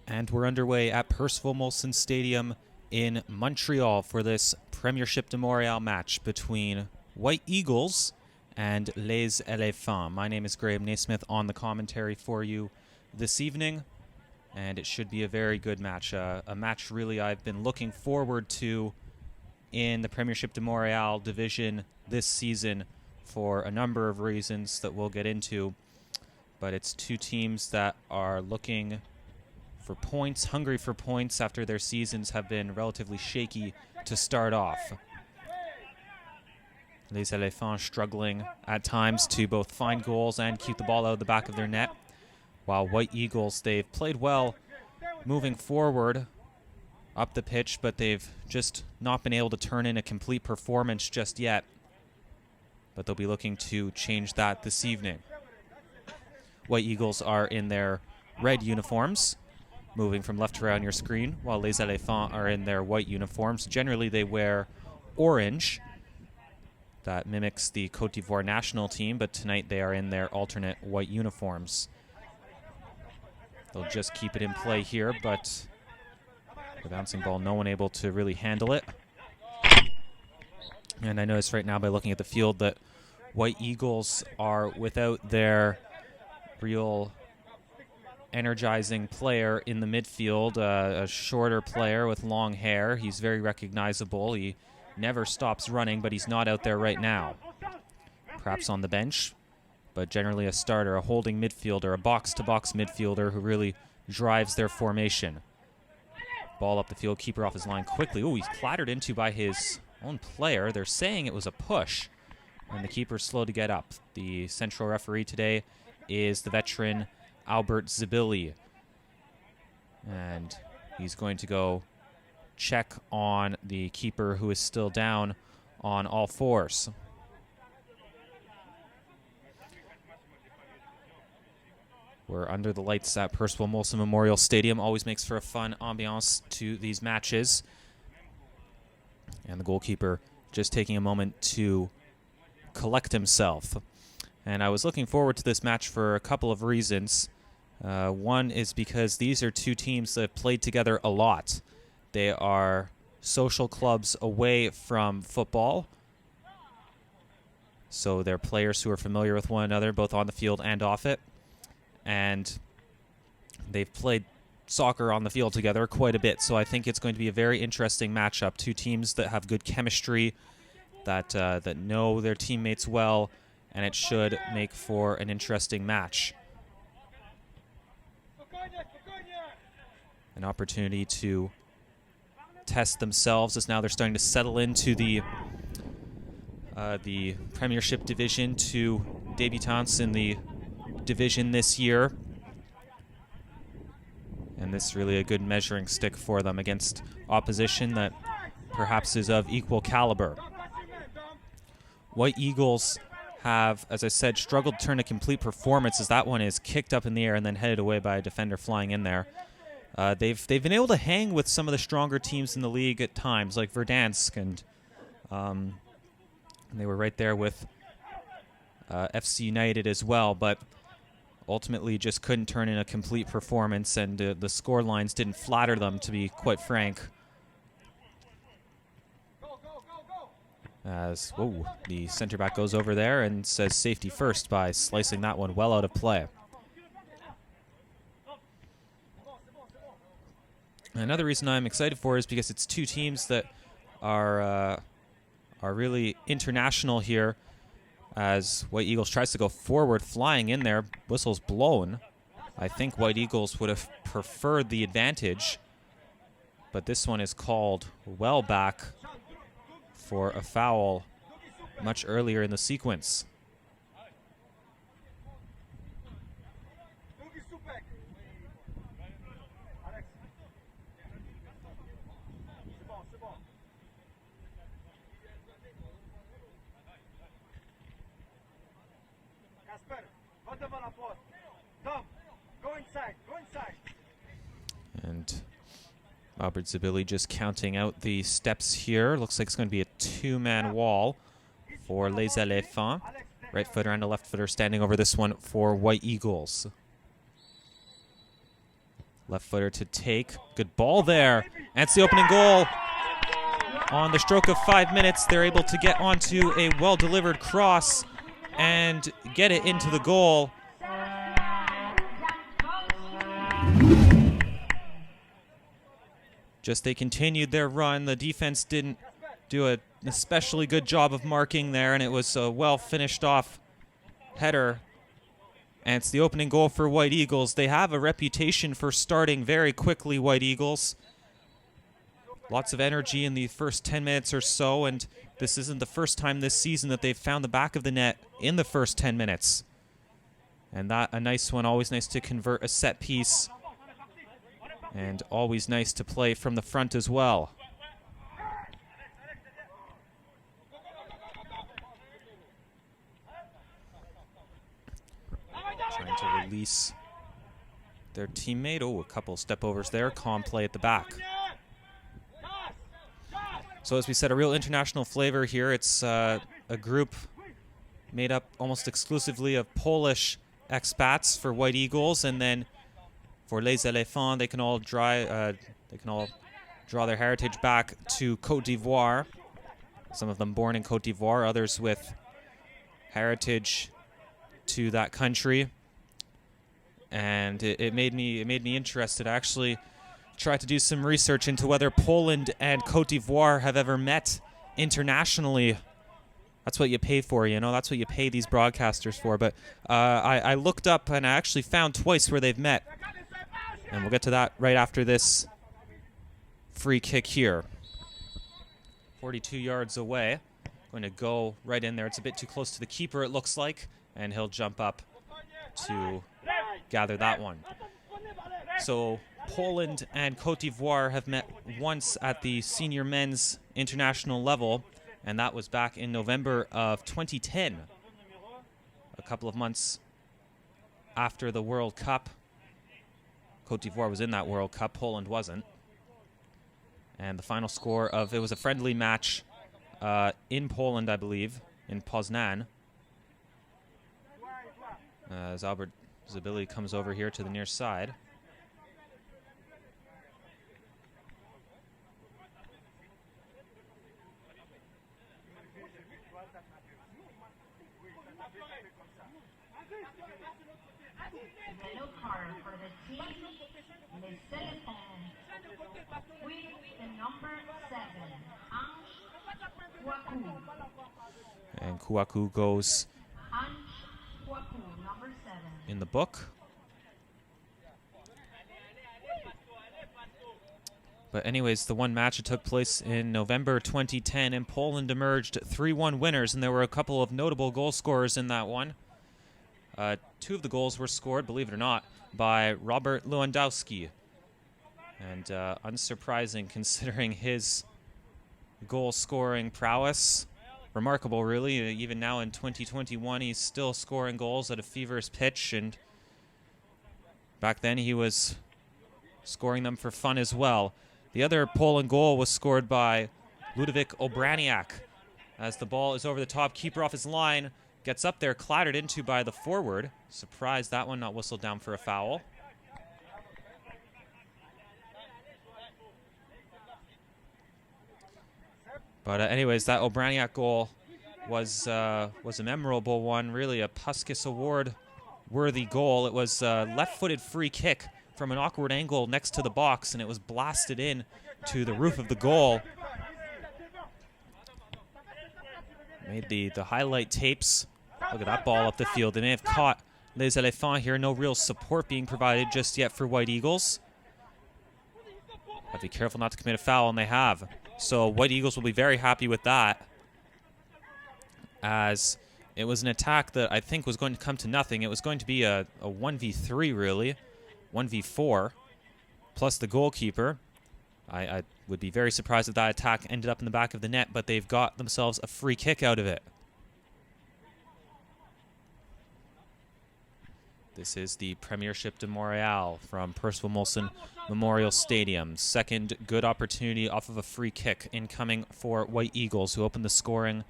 And we're underway at Percival Molson Stadium in Montreal for this Premiership de Montréal match between White Eagles and Les Eléphants. My name is Graham Naismith on the commentary for you this evening, and it should be a very good match. A match really I've been looking forward to in the Premiership de Montréal division this season for a number of reasons that we'll get into. But it's two teams that are looking for points, hungry for points after their seasons have been relatively shaky to start off. Les Eléphants struggling at times to both find goals and keep the ball out of the back of their net, while White Eagles, they've played well moving forward up the pitch, but they've just not been able to turn in a complete performance just yet. But they'll be looking to change that this evening. White Eagles are in their red uniforms, moving from left to right on your screen, while Les Eléphants are in their white uniforms. Generally, they wear orange. That mimics the Côte d'Ivoire national team, but tonight they are in their alternate white uniforms. They'll just keep it in play here, but the bouncing ball, no one able to really handle it. And I notice right now by looking at the field that White Eagles are without their real energizing player in the midfield, a shorter player with long hair. He's very recognizable. He never stops running, but he's not out there right now. Perhaps on the bench, but generally a starter, a holding midfielder, a box-to-box midfielder who really drives their formation. Ball up the field, keeper off his line quickly. Oh, he's clattered into by his own player. They're saying it was a push, and the keeper's slow to get up. The central referee today is the veteran Albert Zabili, and he's going to go check on the keeper, who is still down on all fours. We're under the lights at Percival Molson Memorial Stadium. Always makes for a fun ambiance to these matches. And the goalkeeper just taking a moment to collect himself. And I was looking forward to this match for a couple of reasons. One is because these are two teams that have played together a lot. They are social clubs away from football. So they're players who are familiar with one another, both on the field and off it. And they've played soccer on the field together quite a bit. So I think it's going to be a very interesting matchup. Two teams that have good chemistry, that know their teammates well, and it should make for an interesting match. An opportunity to test themselves as now they're starting to settle into the Premiership division, to debutants in the division this year. And this is really a good measuring stick for them against opposition that perhaps is of equal caliber. White Eagles have, as I said, struggled to turn a complete performance, as that one is kicked up in the air and then headed away by a defender flying in there. They've been able to hang with some of the stronger teams in the league at times, like Verdansk, and they were right there with FC United as well, but ultimately just couldn't turn in a complete performance, and the score lines didn't flatter them, to be quite frank. As the center back goes over there and says safety first by slicing that one well out of play. Another reason I'm excited for is because it's two teams that are really international here. As White Eagles tries to go forward, flying in there, whistle's blown. I think White Eagles would have preferred the advantage, but this one is called well back for a foul much earlier in the sequence. And Albert Zabili just counting out the steps here. Looks like it's going to be a two-man wall for Les Eléphants. Right footer and a left footer standing over this one for White Eagles. Left footer to take. Good ball there. And it's the opening goal. On the stroke of 5 minutes, they're able to get onto a well-delivered cross and get it into the goal. Just they continued their run. The defense didn't do an especially good job of marking there, and it was a well-finished off header. And it's the opening goal for White Eagles. They have a reputation for starting very quickly, White Eagles. Lots of energy in the first 10 minutes or so, and this isn't the first time this season that they've found the back of the net in the first 10 minutes. And that a nice one, always nice to convert a set piece, and always nice to play from the front as well. Trying to release their teammate. Oh, a couple step overs there. Calm play at the back. So as we said, a real international flavor here. It's a group made up almost exclusively of Polish expats for White Eagles, and then for Les Eléphants, they can all draw their heritage back to Côte d'Ivoire. Some of them born in Côte d'Ivoire, others with heritage to that country. And it made me interested. I actually tried to do some research into whether Poland and Côte d'Ivoire have ever met internationally. That's what you pay for, you know. That's what you pay these broadcasters for. But I looked up, and I actually found twice where they've met. And we'll get to that right after this free kick here. 42 yards away. Going to go right in there. It's a bit too close to the keeper, it looks like. And he'll jump up to gather that one. So Poland and Côte d'Ivoire have met once at the senior men's international level, and that was back in November of 2010, a couple of months after the World Cup. Côte d'Ivoire was in that World Cup, Poland wasn't. And the final score of, it was a friendly match in Poland, I believe, in Poznan. As Albert Zabili comes over here to the near side. Yellow card for the team, Les Eléphants, with the number 7, Kouakou. And Kouakou goes Kouakou, number 7. in the book. But anyways, the one match that took place in November 2010, and Poland emerged 3-1 winners, and there were a couple of notable goal scorers in that one. Two of the goals were scored, believe it or not, by Robert Lewandowski. And unsurprising considering his goal-scoring prowess. Remarkable, really. Even now in 2021, he's still scoring goals at a feverish pitch, and back then he was scoring them for fun as well. The other Poland goal was scored by Ludovic Obraniak. As the ball is over the top, keeper off his line, gets up there, clattered into by the forward. Surprised that one not whistled down for a foul. But anyways, that Obraniak goal was a memorable one, really a Puskas Award-worthy goal. It was a left-footed free kick from an awkward angle next to the box, and it was blasted in to the roof of the goal. Made the highlight tapes. Look at that ball up the field. They may have caught Les Eléphants here. No real support being provided just yet for White Eagles. Have to be careful not to commit a foul, and they have. So White Eagles will be very happy with that, as it was an attack that I think was going to come to nothing. It was going to be a 1v3, really. 1v4, plus the goalkeeper. I would be very surprised if that attack ended up in the back of the net, but they've got themselves a free kick out of it. This is the Premiership de Montréal from Percival Molson Memorial Stadium. Second good opportunity off of a free kick incoming for White Eagles, who opened the scoring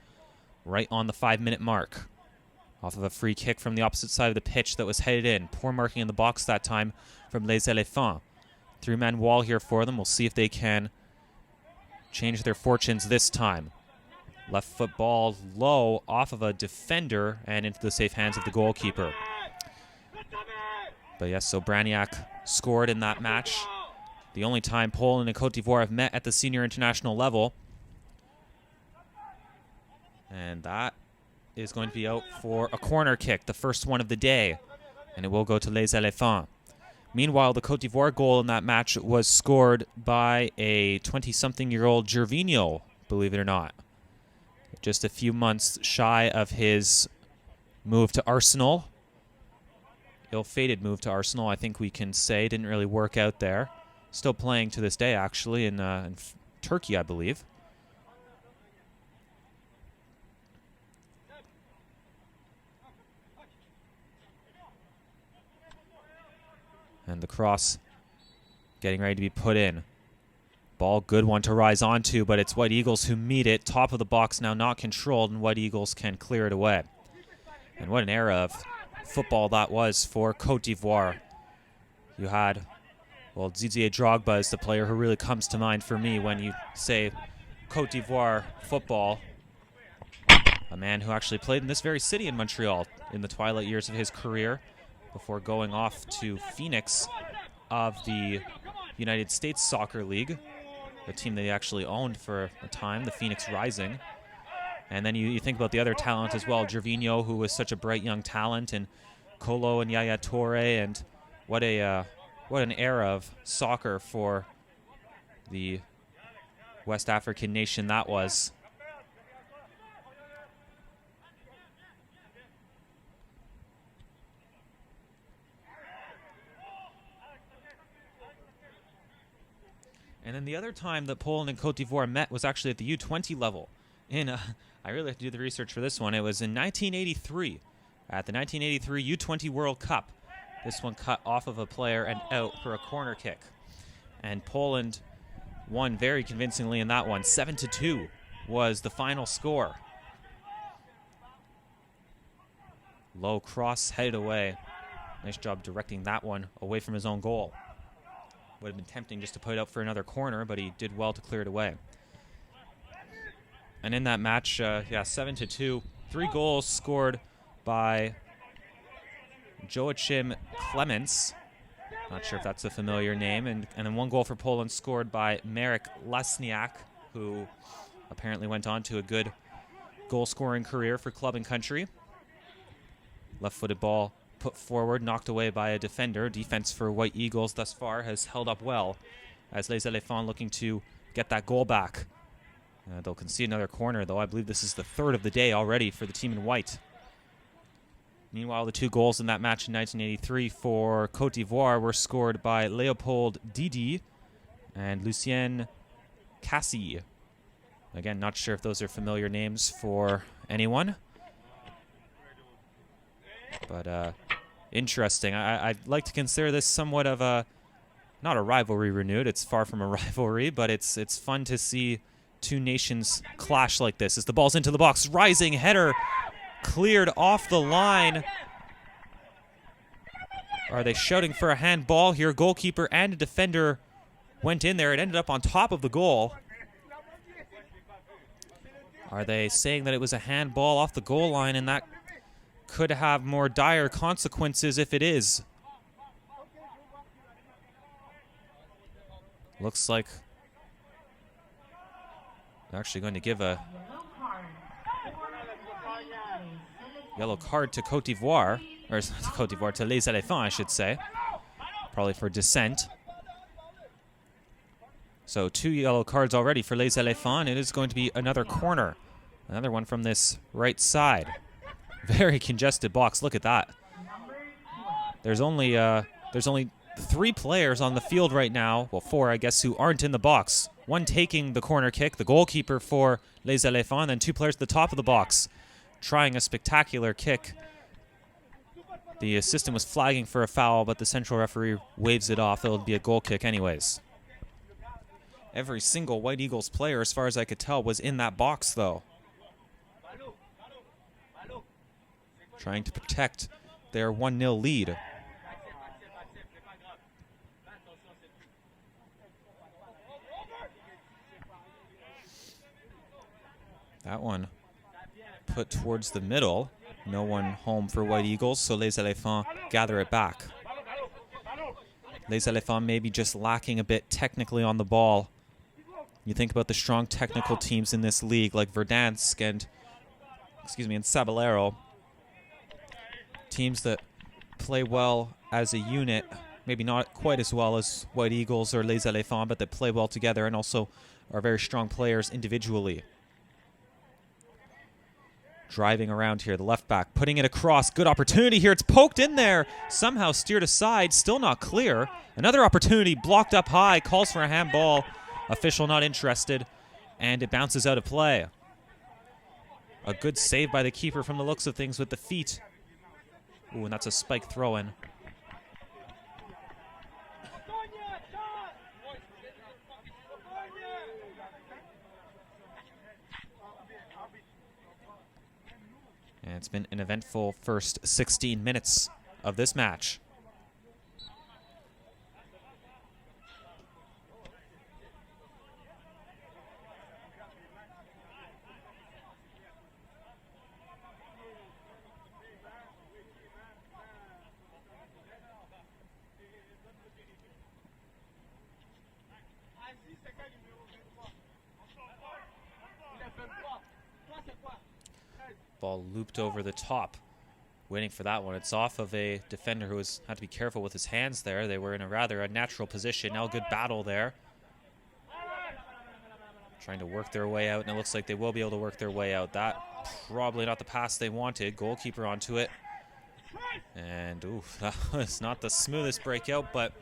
right on the 5-minute mark. Off of a free kick from the opposite side of the pitch that was headed in. Poor marking in the box that time from Les Eléphants. Three-man wall here for them. We'll see if they can change their fortunes this time. Left foot ball low off of a defender and into the safe hands of the goalkeeper. But yes, so Braniak scored in that match. The only time Poland and Cote d'Ivoire have met at the senior international level. And that is going to be out for a corner kick, the first one of the day. And it will go to Les Eléphants. Meanwhile, the Cote d'Ivoire goal in that match was scored by a 20-something-year-old Gervinho, believe it or not. Just a few months shy of his move to Arsenal. Ill-fated move to Arsenal, I think we can say. Didn't really work out there. Still playing to this day, actually, in Turkey, I believe. And the cross getting ready to be put in. Ball, good one to rise onto, but it's White Eagles who meet it. Top of the box now not controlled, and White Eagles can clear it away. And what an era of football that was for Cote d'Ivoire. You had, well, Didier Drogba is the player who really comes to mind for me when you say Cote d'Ivoire football. A man who actually played in this very city in Montreal in the twilight years of his career before going off to Phoenix of the United States Soccer League, a team they actually owned for a time, the Phoenix Rising. And then you think about the other talent as well, Gervinho, who was such a bright young talent, and Kolo and Yaya Toure, and what an era of soccer for the West African nation that was. And then the other time that Poland and Cote d'Ivoire met was actually at the U20 level. I really have to do the research for this one. It was in 1983, at the 1983 U20 World Cup. This one cut off of a player and out for a corner kick. And Poland won very convincingly in that one. 7-2 was the final score. Low cross headed away. Nice job directing that one away from his own goal. Would have been tempting just to put it out for another corner, but he did well to clear it away. And in that match, 7-2, 3 goals scored by Joachim Clements. Not sure if that's a familiar name. And then 1 goal for Poland scored by Marek Lasniak, who apparently went on to a good goal-scoring career for club and country. Left-footed ball put forward, knocked away by a defender. Defense for White Eagles thus far has held up well, as Les Eléphants looking to get that goal back. They'll concede another corner, though. I believe this is the 3rd of the day already for the team in white. Meanwhile, the 2 goals in that match in 1983 for Cote d'Ivoire were scored by Leopold Didi and Lucien Cassie. Again, not sure if those are familiar names for anyone. But interesting. I'd like to consider this somewhat of a, not a rivalry renewed. It's far from a rivalry, but it's fun to see 2 nations clash like this. As the ball's into the box, rising header cleared off the line. Are they shouting for a handball here? Goalkeeper and a defender went in there. It ended up on top of the goal. Are they saying that it was a handball off the goal line and that could have more dire consequences if it is? Looks like they're actually going to give a yellow card to Cote d'Ivoire, or to Cote d'Ivoire, to Les Eléphants, I should say. Probably for dissent. So 2 yellow cards already for Les Eléphants. It is going to be another corner. Another one from this right side. Very congested box. Look at that. There's only 3 players on the field right now. Well, 4, I guess, who aren't in the box. 1 taking the corner kick, the goalkeeper for Les Eléphants, and then 2 players at the top of the box trying a spectacular kick. The assistant was flagging for a foul, but the central referee waves it off. It'll be a goal kick anyways. Every single White Eagles player, as far as I could tell, was in that box, though. Trying to protect their 1-0 lead. That one put towards the middle. No one home for White Eagles, so Les Eléphants gather it back. Les Eléphants maybe just lacking a bit technically on the ball. You think about the strong technical teams in this league like Verdansk and Sabelero. Teams that play well as a unit, maybe not quite as well as White Eagles or Les Eléphants, but that play well together and also are very strong players individually. Driving around here, the left back, putting it across. Good opportunity here. It's poked in there. Somehow steered aside. Still not clear. Another opportunity blocked up high. Calls for a handball. Official not interested. And it bounces out of play. A good save by the keeper from the looks of things with the feet. Ooh, and that's a spike throw-in. And it's been an eventful first 16 minutes of this match. Ball looped over the top, waiting for that one. It's off of a defender who had to be careful with his hands there. They were in a rather unnatural position. Now good battle there. Trying to work their way out, and it looks like they will be able to work their way out. That probably not the pass they wanted. Goalkeeper onto it. And oof, that was not the smoothest breakout, but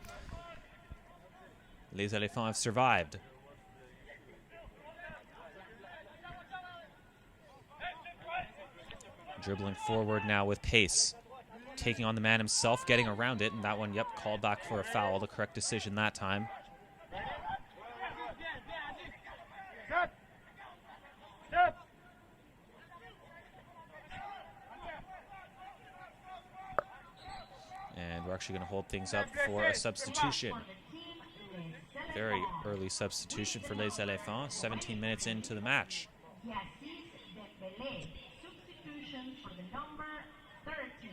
Les Eléphants have survived. Dribbling forward now with pace. Taking on the man himself, getting around it, and that one, yep, called back for a foul. The correct decision that time. And we're actually going to hold things up for a substitution. Very early substitution for Les Eléphants, 17 minutes into the match. For the number 13,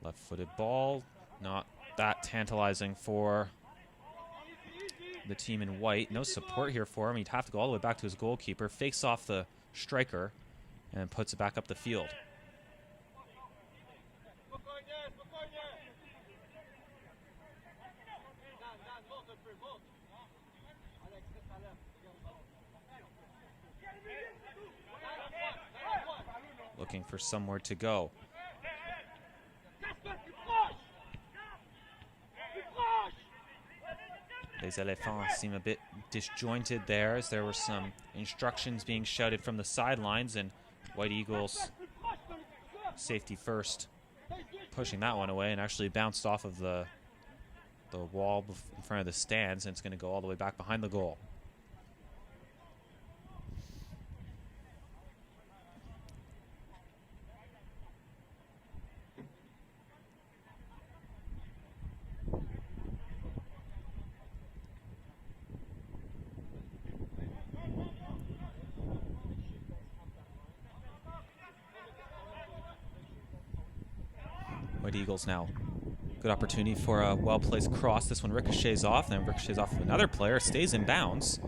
Left-footed ball, not that tantalizing for the team in white. No support here for him. He'd have to go all the way back to his goalkeeper, fakes off the striker, and puts it back up the field. Looking for somewhere to go. Les Eléphants seem a bit disjointed there, as there were some instructions being shouted from the sidelines, and White Eagles, safety first, pushing that one away, and actually bounced off of the wall in front of the stands, and it's going to go all the way back behind the goal. White Eagles now. Good opportunity for a well-placed cross. This one ricochets off, then ricochets off of another player, stays in bounds,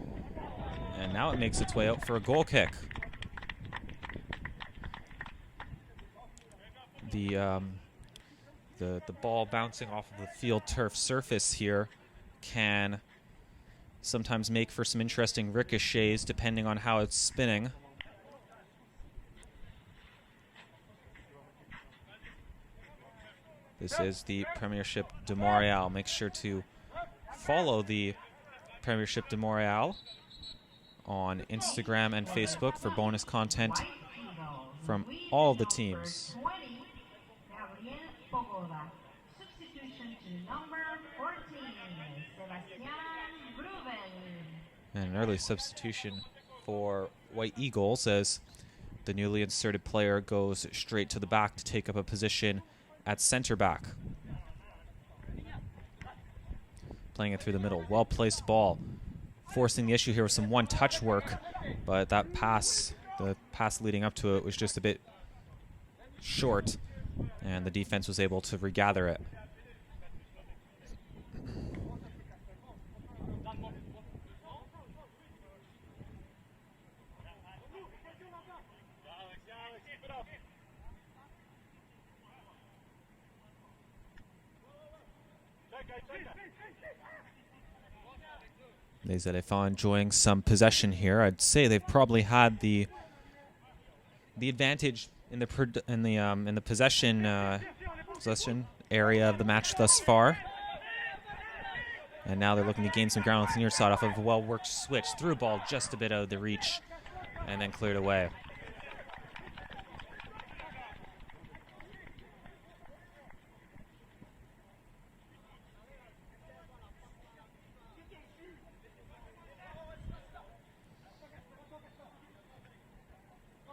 and now it makes its way out for a goal kick. The ball bouncing off of the field turf surface here can sometimes make for some interesting ricochets depending on how it's spinning. This is the Premiership de Montréal. Make sure to follow the Premiership de Montréal on Instagram and Facebook for bonus content from all of the teams. And an early substitution for White Eagles as the newly inserted player goes straight to the back to take up a position at center back. playing it through the middle. Well-placed ball. Forcing the issue here with some one-touch work, but that pass, the pass leading up to it, was just a bit short, and the defense was able to regather it. Les Eléphants enjoying some possession here. I'd say they've probably had the advantage in the possession area of the match thus far. And now they're looking to gain some ground with the near side off of a well-worked switch. Through ball just a bit out of the reach and then cleared away.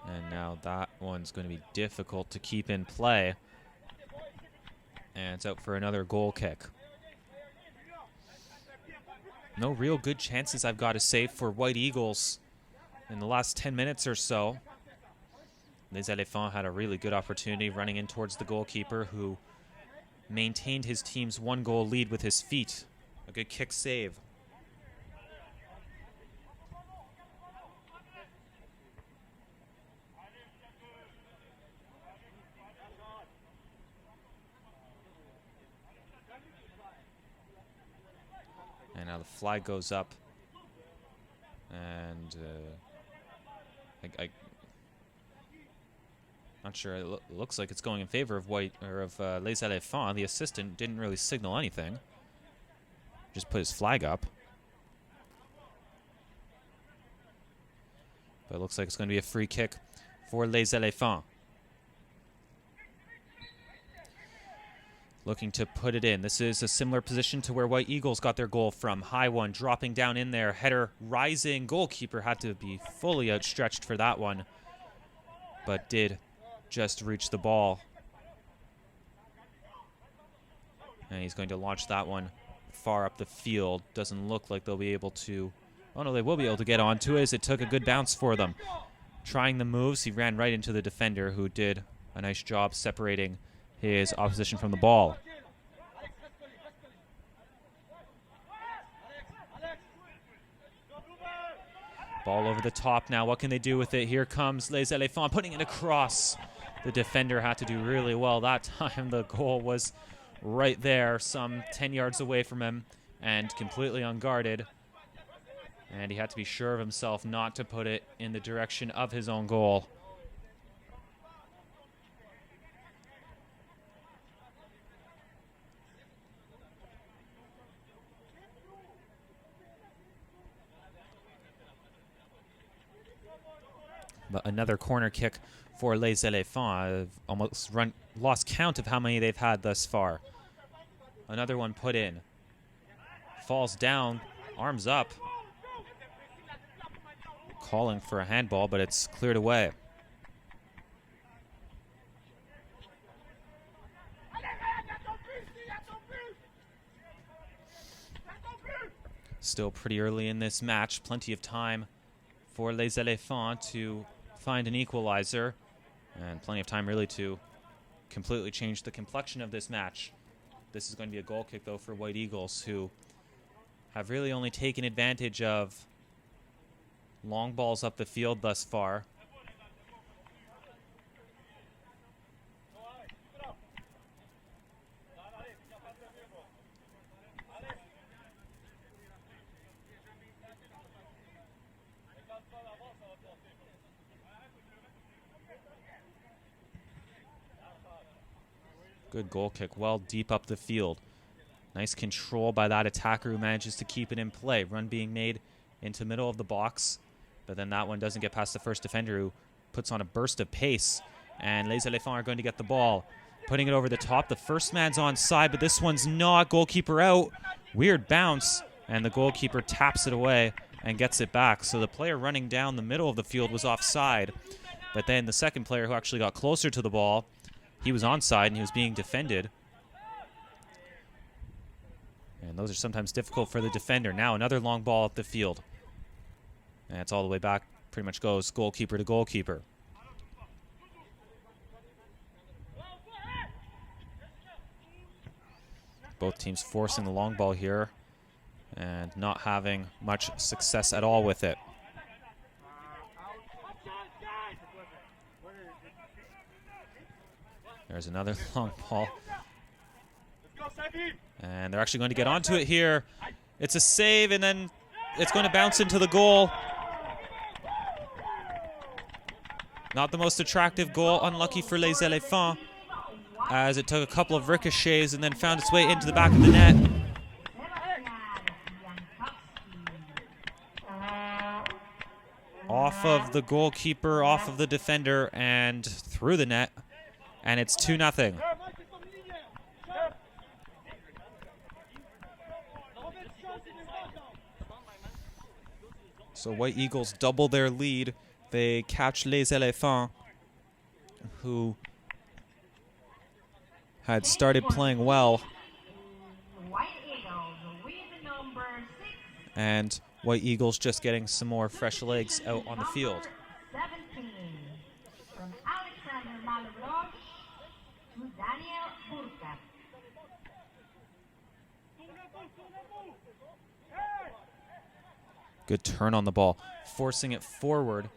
And now that one's going to be difficult to keep in play. And it's out for another goal kick. No real good chances, I've got to say, for White Eagles in the last 10 minutes or so. Les Eléphants had a really good opportunity running in towards the goalkeeper, who maintained his team's 1-goal lead with his feet. A good kick save. And now the flag goes up, and I'm not sure. It looks like it's going in favor of Les Eléphants. The assistant didn't really signal anything; just put his flag up. But it looks like it's going to be a free kick for Les Eléphants. Looking to put it in. This is a similar position to where White Eagles got their goal from. High one, dropping down in there. Header rising. Goalkeeper had to be fully outstretched for that one, but did just reach the ball. And he's going to launch that one far up the field. Doesn't look like they'll be able to... Oh, no, they will be able to get onto it, as it took a good bounce for them. Trying the moves, he ran right into the defender, who did a nice job separating his opposition from the ball. Ball over the top now. What can they do with it? Here comes Les Eléphants putting it across. The defender had to do really well that time. The goal was right there, some 10 yards away from him, and completely unguarded. And he had to be sure of himself not to put it in the direction of his own goal. But another corner kick for Les Eléphants. I've almost lost count of how many they've had thus far. Another one put in. Falls down, arms up. Calling for a handball, but it's cleared away. Still pretty early in this match. Plenty of time for Les Eléphants to find an equalizer, and plenty of time really to completely change the complexion of this match. This is going to be a goal kick, though, for White Eagles, who have really only taken advantage of long balls up the field thus far. Good goal kick, well deep up the field. Nice control by that attacker, who manages to keep it in play. Run being made into middle of the box, but then that one doesn't get past the first defender, who puts on a burst of pace. And Les Eléphants are going to get the ball, putting it over the top. The first man's onside, but this one's not. Goalkeeper out. Weird bounce, and the goalkeeper taps it away and gets it back. So the player running down the middle of the field was offside, but then the second player, who actually got closer to the ball, he was onside and he was being defended. And those are sometimes difficult for the defender. Now another long ball up the field. And it's all the way back. Pretty much goes goalkeeper to goalkeeper. Both teams forcing the long ball here and not having much success at all with it. There's another long ball. And they're actually going to get onto it here. It's a save, and then it's going to bounce into the goal. Not the most attractive goal. Unlucky for Les Eléphants, as it took a couple of ricochets and then found its way into the back of the net. Off of the goalkeeper, off of the defender, and through the net. And it's 2-0. So White Eagles double their lead. They catch Les Eléphants, who had started playing well. And White Eagles just getting some more fresh legs out on the field. Good turn on the ball, forcing it forward,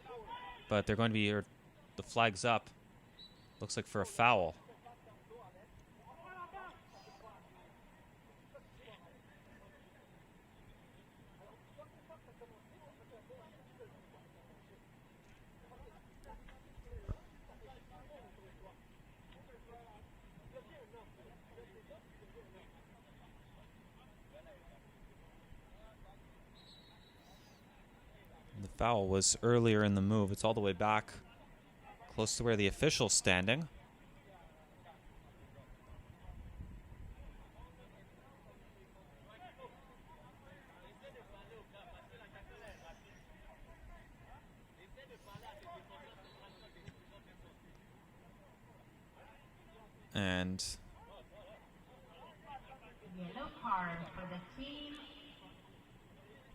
but they're going to be, the flag's up. Looks like for a foul. The foul was earlier in the move. It's all the way back, close to where the official's standing. And Yellow card for the team.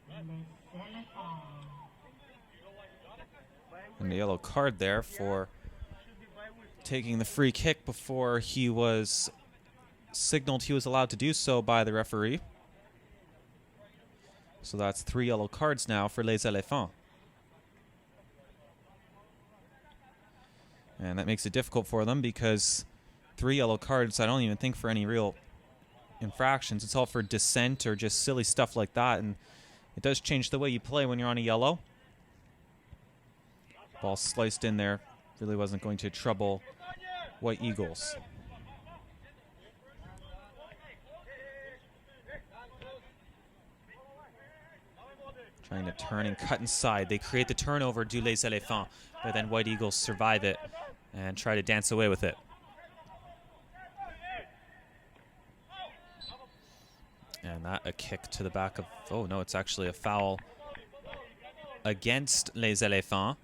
Les Eléphants. And the yellow card there for taking the free kick before he was signaled he was allowed to do so by the referee. So that's 3 yellow cards now for Les Eléphants. And that makes it difficult for them because 3 yellow cards, I don't even think for any real infractions. It's all for dissent or just silly stuff like that. And it does change the way you play when you're on a yellow. Ball sliced in there. Really wasn't going to trouble White Eagles. Trying to turn and cut inside. They create the turnover, do Les Eléphants, but then White Eagles survive it and try to dance away with it. And that a kick to the back of... Oh, no, it's actually a foul against Les Eléphants.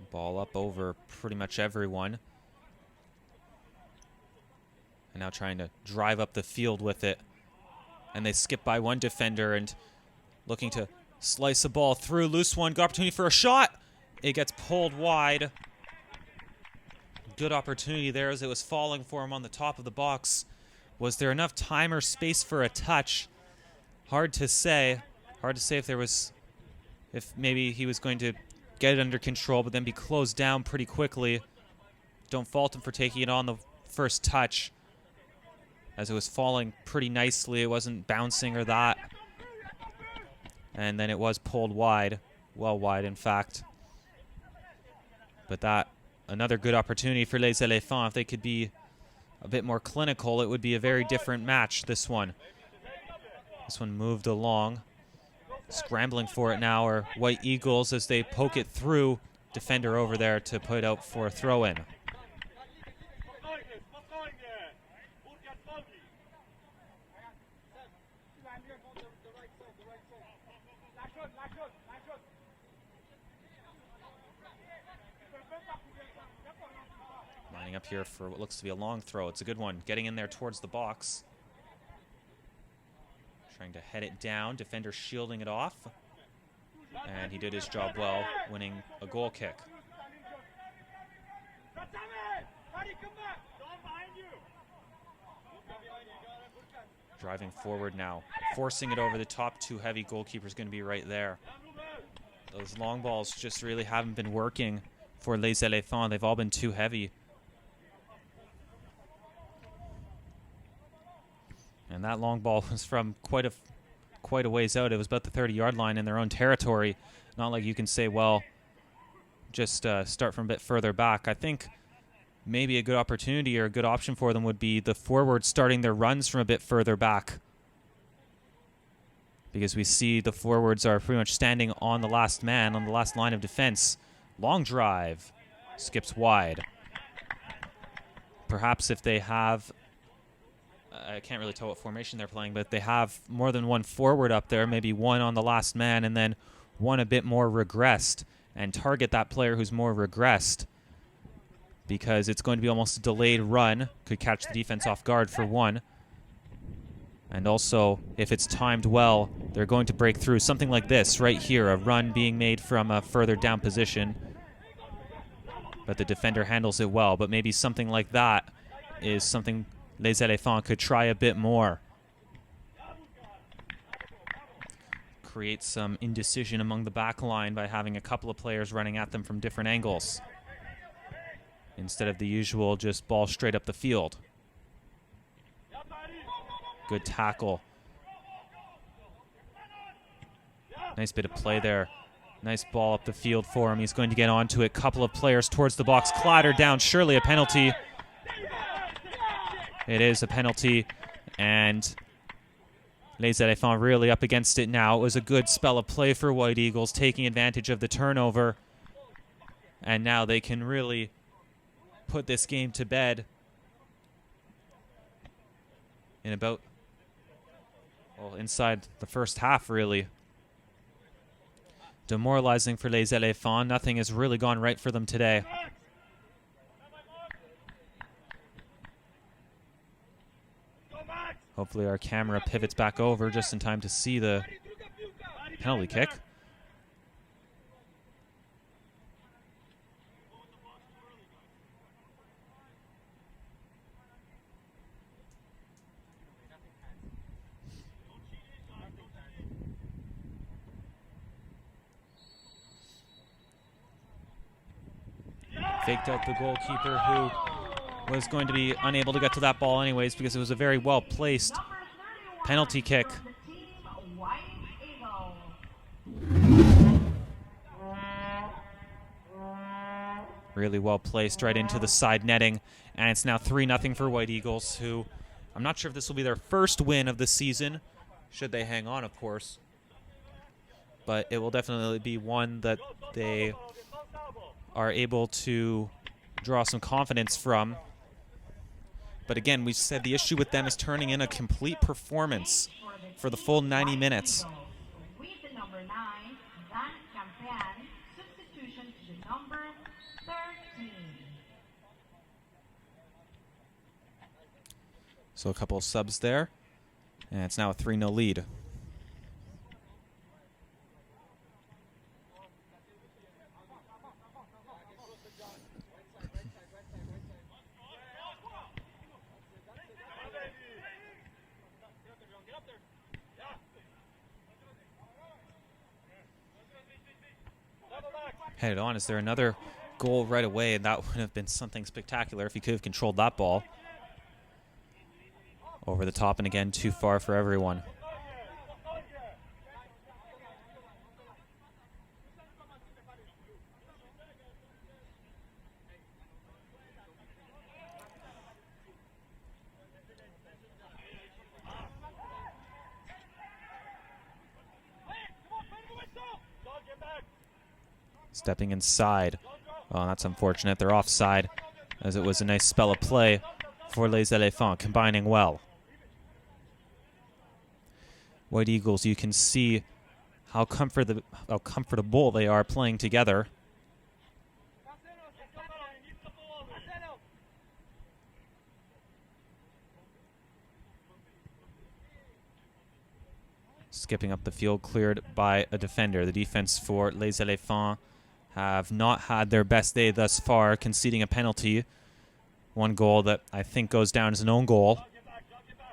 Ball up over pretty much everyone. And now trying to drive up the field with it. And they skip by one defender and looking to slice a ball through. Loose one. Good opportunity for a shot. It gets pulled wide. Good opportunity there as it was falling for him on the top of the box. Was there enough time or space for a touch? Hard to say. Hard to say if there was... If maybe he was going to get it under control, but then be closed down pretty quickly. Don't fault him for taking it on the first touch, as it was falling pretty nicely. It wasn't bouncing or that. And then it was pulled wide. Well wide, in fact. But that, another good opportunity for Les Eléphants. If they could be a bit more clinical, it would be a very different match, this one. This one moved along. Scrambling for it now are White Eagles as they poke it through. Defender over there to put out for a throw-in. Lining up here for what looks to be a long throw. It's a good one. Getting in there towards the box. Trying to head it down. Defender shielding it off. And he did his job well, winning a goal kick. Driving forward now. Forcing it over the top. Too heavy. Goalkeeper's going to be right there. Those long balls just really haven't been working for Les Eléphants. They've all been too heavy. And that long ball was from quite a ways out. It was about the 30-yard line in their own territory. Not like you can say, well, just start from a bit further back. I think maybe a good opportunity or a good option for them would be the forwards starting their runs from a bit further back. Because we see the forwards are pretty much standing on the last man, on the last line of defense. Long drive. Skips wide. Perhaps if they have... I can't really tell what formation they're playing, but they have more than one forward up there, maybe one on the last man and then one a bit more regressed, and target that player who's more regressed, because it's going to be almost a delayed run. Could catch the defense off guard for one. And also, if it's timed well, they're going to break through. Something like this right here, a run being made from a further down position. But the defender handles it well. But maybe something like that is something Les Eléphants could try a bit more. Create some indecision among the back line by having a couple of players running at them from different angles, instead of the usual just ball straight up the field. Good tackle. Nice bit of play there. Nice ball up the field for him. He's going to get onto it. Couple of players towards the box. Clattered down. Surely a penalty. It is a penalty. And Les Eléphants really up against it now. It was a good spell of play for White Eagles, taking advantage of the turnover. And now they can really put this game to bed in about, well, inside the first half, really. Demoralizing for Les Eléphants. Nothing has really gone right for them today. Hopefully our camera pivots back over just in time to see the penalty kick. Faked out the goalkeeper, who was going to be unable to get to that ball anyways because it was a very well-placed penalty kick. Really well-placed right into the side netting. And it's now 3-0 for White Eagles, who I'm not sure if this will be their first win of the season, should they hang on, of course. But it will definitely be one that they are able to draw some confidence from. But again, we said the issue with them is turning in a complete performance for the full 90 minutes. With the number 9, Dan Campean, substitution to the number 13. So a couple of subs there, and it's now a 3-0 lead. Headed on. Is there another goal right away? And that would have been something spectacular if he could have controlled that ball. Over the top, and again, too far for everyone. Stepping inside. Oh, that's unfortunate. They're offside, as it was a nice spell of play for Les Eléphants, combining well. White Eagles, you can see how comfortable they are playing together. skipping up the field, cleared by a defender. The defense for Les Eléphants have not had their best day thus far, conceding a penalty. One goal that I think goes down as an own goal.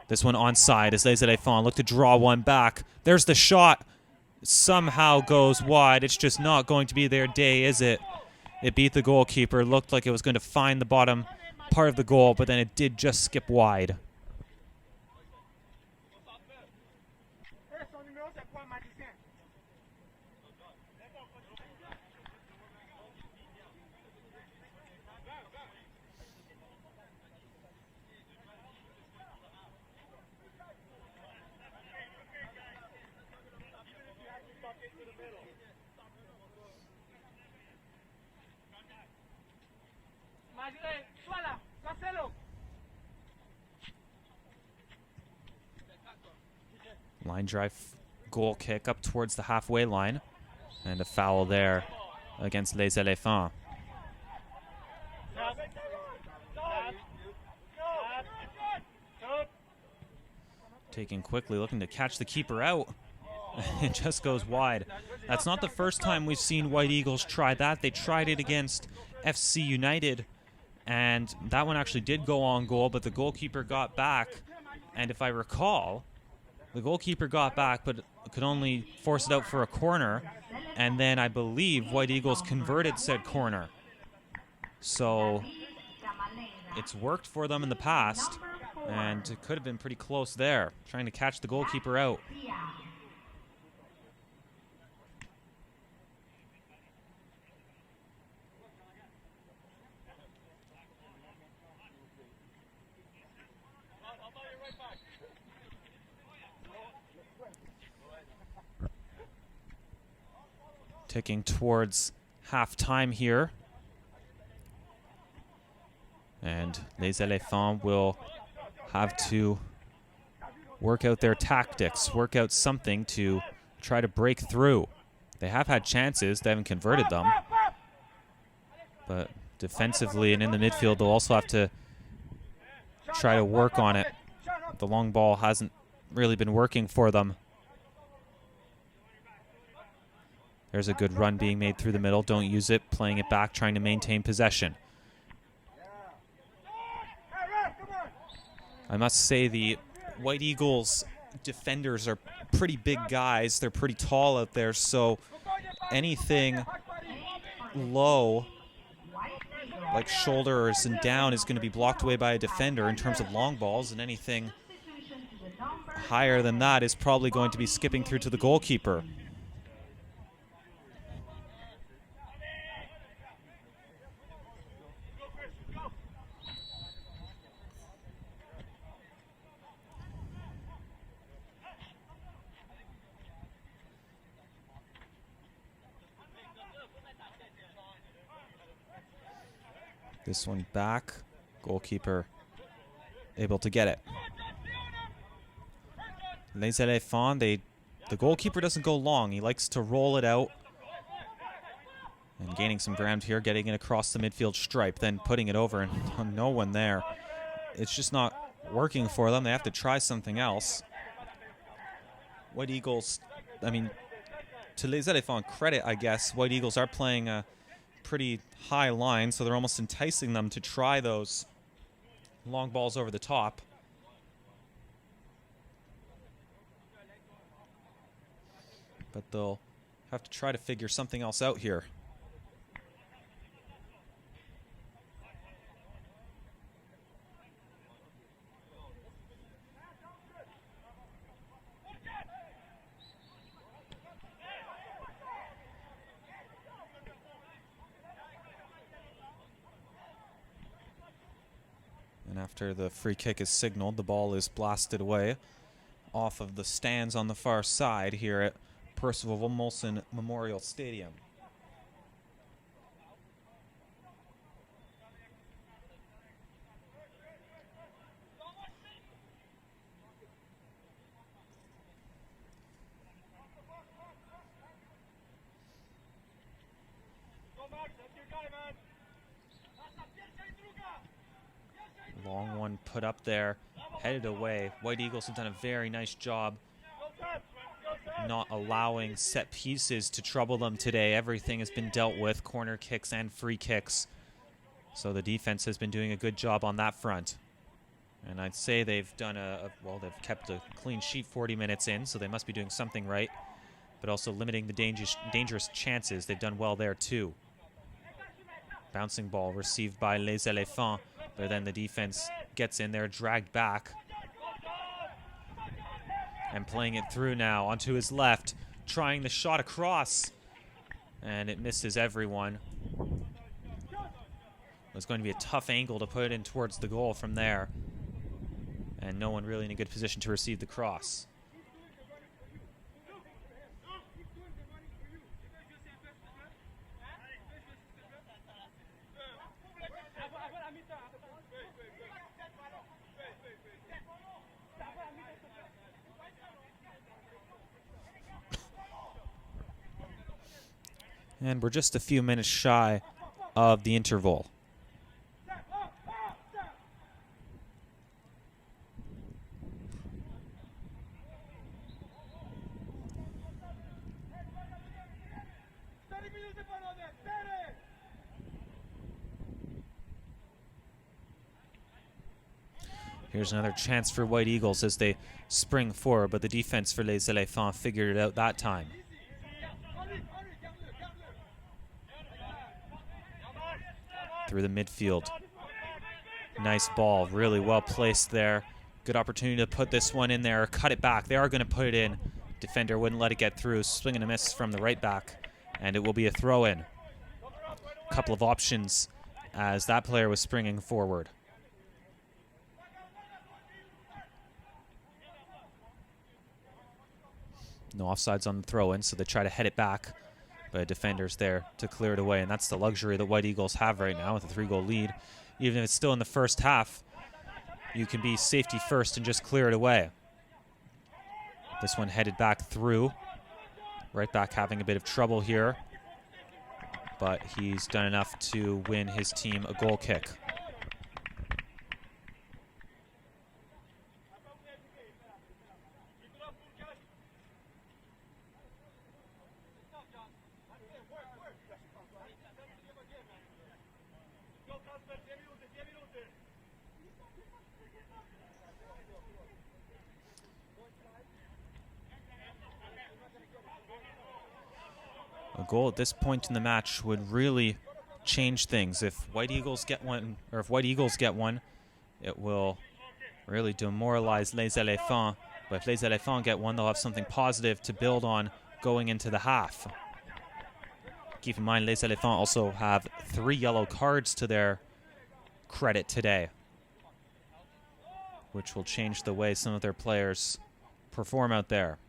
This one onside as Les Eléphants look to draw one back. There's the shot. Somehow goes wide. It's just not going to be their day, is it? It beat the goalkeeper. Looked like it was going to find the bottom part of the goal, but then it did just skip wide. Line drive goal kick up towards the halfway line. And a foul there against Les Eléphants. Taking quickly, looking to catch the keeper out. It just goes wide. That's not the first time we've seen White Eagles try that. They tried it against FC United, and that one actually did go on goal, but the goalkeeper got back. And if I recall, the goalkeeper got back, but could only force it out for a corner. And then I believe White Eagles converted said corner. So it's worked for them in the past, and it could have been pretty close there, trying to catch the goalkeeper out. Ticking towards half-time here. And Les Eléphants will have to work out their tactics, work out something to try to break through. They have had chances, they haven't converted them. But defensively and in the midfield, they'll also have to try to work on it. The long ball hasn't really been working for them. There's a good run being made through the middle. Don't use it. Playing it back, trying to maintain possession. I must say the White Eagles defenders are pretty big guys. They're pretty tall out there, so anything low, like shoulders and down, is going to be blocked away by a defender in terms of long balls, and anything higher than that is probably going to be skipping through to the goalkeeper. This one back. Goalkeeper able to get it. Les Eléphants, the goalkeeper doesn't go long. He likes to roll it out. And gaining some ground here, getting it across the midfield stripe, then putting it over, and no one there. It's just not working for them. They have to try something else. White Eagles, I mean, to Les Eléphants credit, I guess, White Eagles are playing a pretty high line, so they're almost enticing them to try those long balls over the top. But they'll have to try to figure something else out here. And after the free kick is signaled, the ball is blasted away off of the stands on the far side here at Percival Molson Memorial Stadium. Long one put up there, headed away. White Eagles have done a very nice job not allowing set pieces to trouble them today. Everything has been dealt with, corner kicks and free kicks. So the defense has been doing a good job on that front. And I'd say they've done well, they've kept a clean sheet 40 minutes in, so they must be doing something right. But also limiting the dangerous chances. They've done well there too. Bouncing ball received by Les Eléphants, but then the defense gets in there, dragged back. And playing it through now onto his left, trying the shot across. And it misses everyone. It was going to be a tough angle to put in towards the goal from there. And no one really in a good position to receive the cross. And we're just a few minutes shy of the interval. Here's another chance for White Eagles as they spring forward, but the defense for Les Eléphants figured it out that time. Through the midfield. Nice ball, really well placed there. Good opportunity to put this one in there, cut it back. They are going to put it in. Defender wouldn't let it get through. Swing and a miss from the right back, and it will be a throw-in. A couple of options as that player was springing forward. No offsides on the throw-in, so they try to head it back. But a defender's there to clear it away, and that's the luxury that White Eagles have right now with a 3-goal lead. Even if it's still in the first half, you can be safety first and just clear it away. This one headed back through. Right back having a bit of trouble here, but he's done enough to win his team a goal kick. A goal at this point in the match would really change things. If White Eagles get one, it will really demoralize Les Eléphants. But if Les Eléphants get one, they'll have something positive to build on going into the half. Keep in mind, Les Eléphants also have 3 yellow cards to their credit today, which will change the way some of their players perform out there.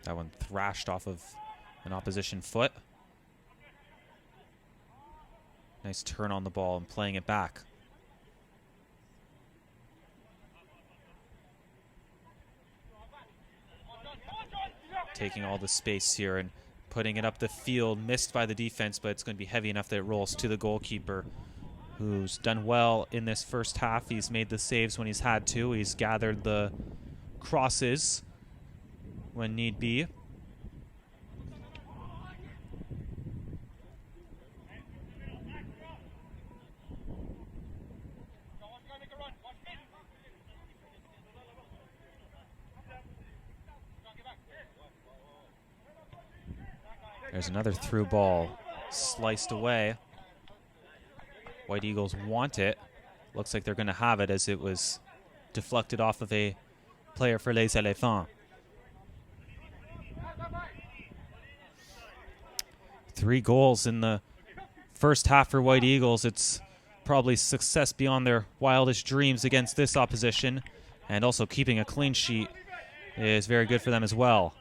That one thrashed off of an opposition foot. Nice turn on the ball and playing it back. Taking all the space here and putting it up the field. Missed by the defense, but it's going to be heavy enough that it rolls to the goalkeeper, who's done well in this first half. He's made the saves when he's had to. He's gathered the crosses when need be. There's another through ball sliced away. White Eagles want it. Looks like they're going to have it as it was deflected off of a player for Les Eléphants. 3 goals in the first half for White Eagles. It's probably success beyond their wildest dreams against this opposition. And also keeping a clean sheet is very good for them as well.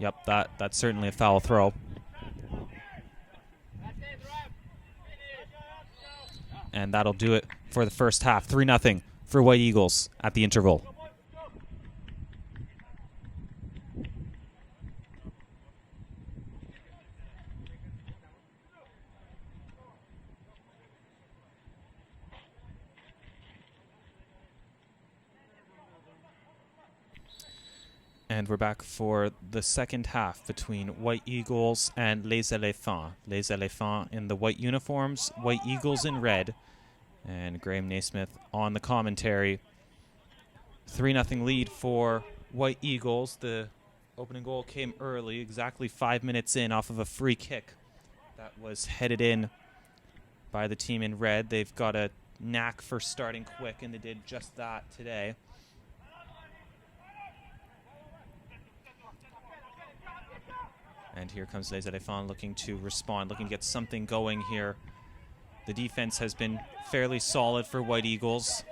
Yep, that's certainly a foul throw. And that'll do it for the first half. 3-0 for White Eagles at the interval. And we're back for the second half between White Eagles and Les Eléphants. Les Eléphants in the white uniforms, White Eagles in red. And Graham Naismith on the commentary. 3-0 lead for White Eagles. The opening goal came early, exactly 5 minutes in, off of a free kick that was headed in by the team in red. They've got a knack for starting quick, and they did just that today. And here comes Les Eléphants looking to respond, looking to get something going here. The defense has been fairly solid for White Eagles.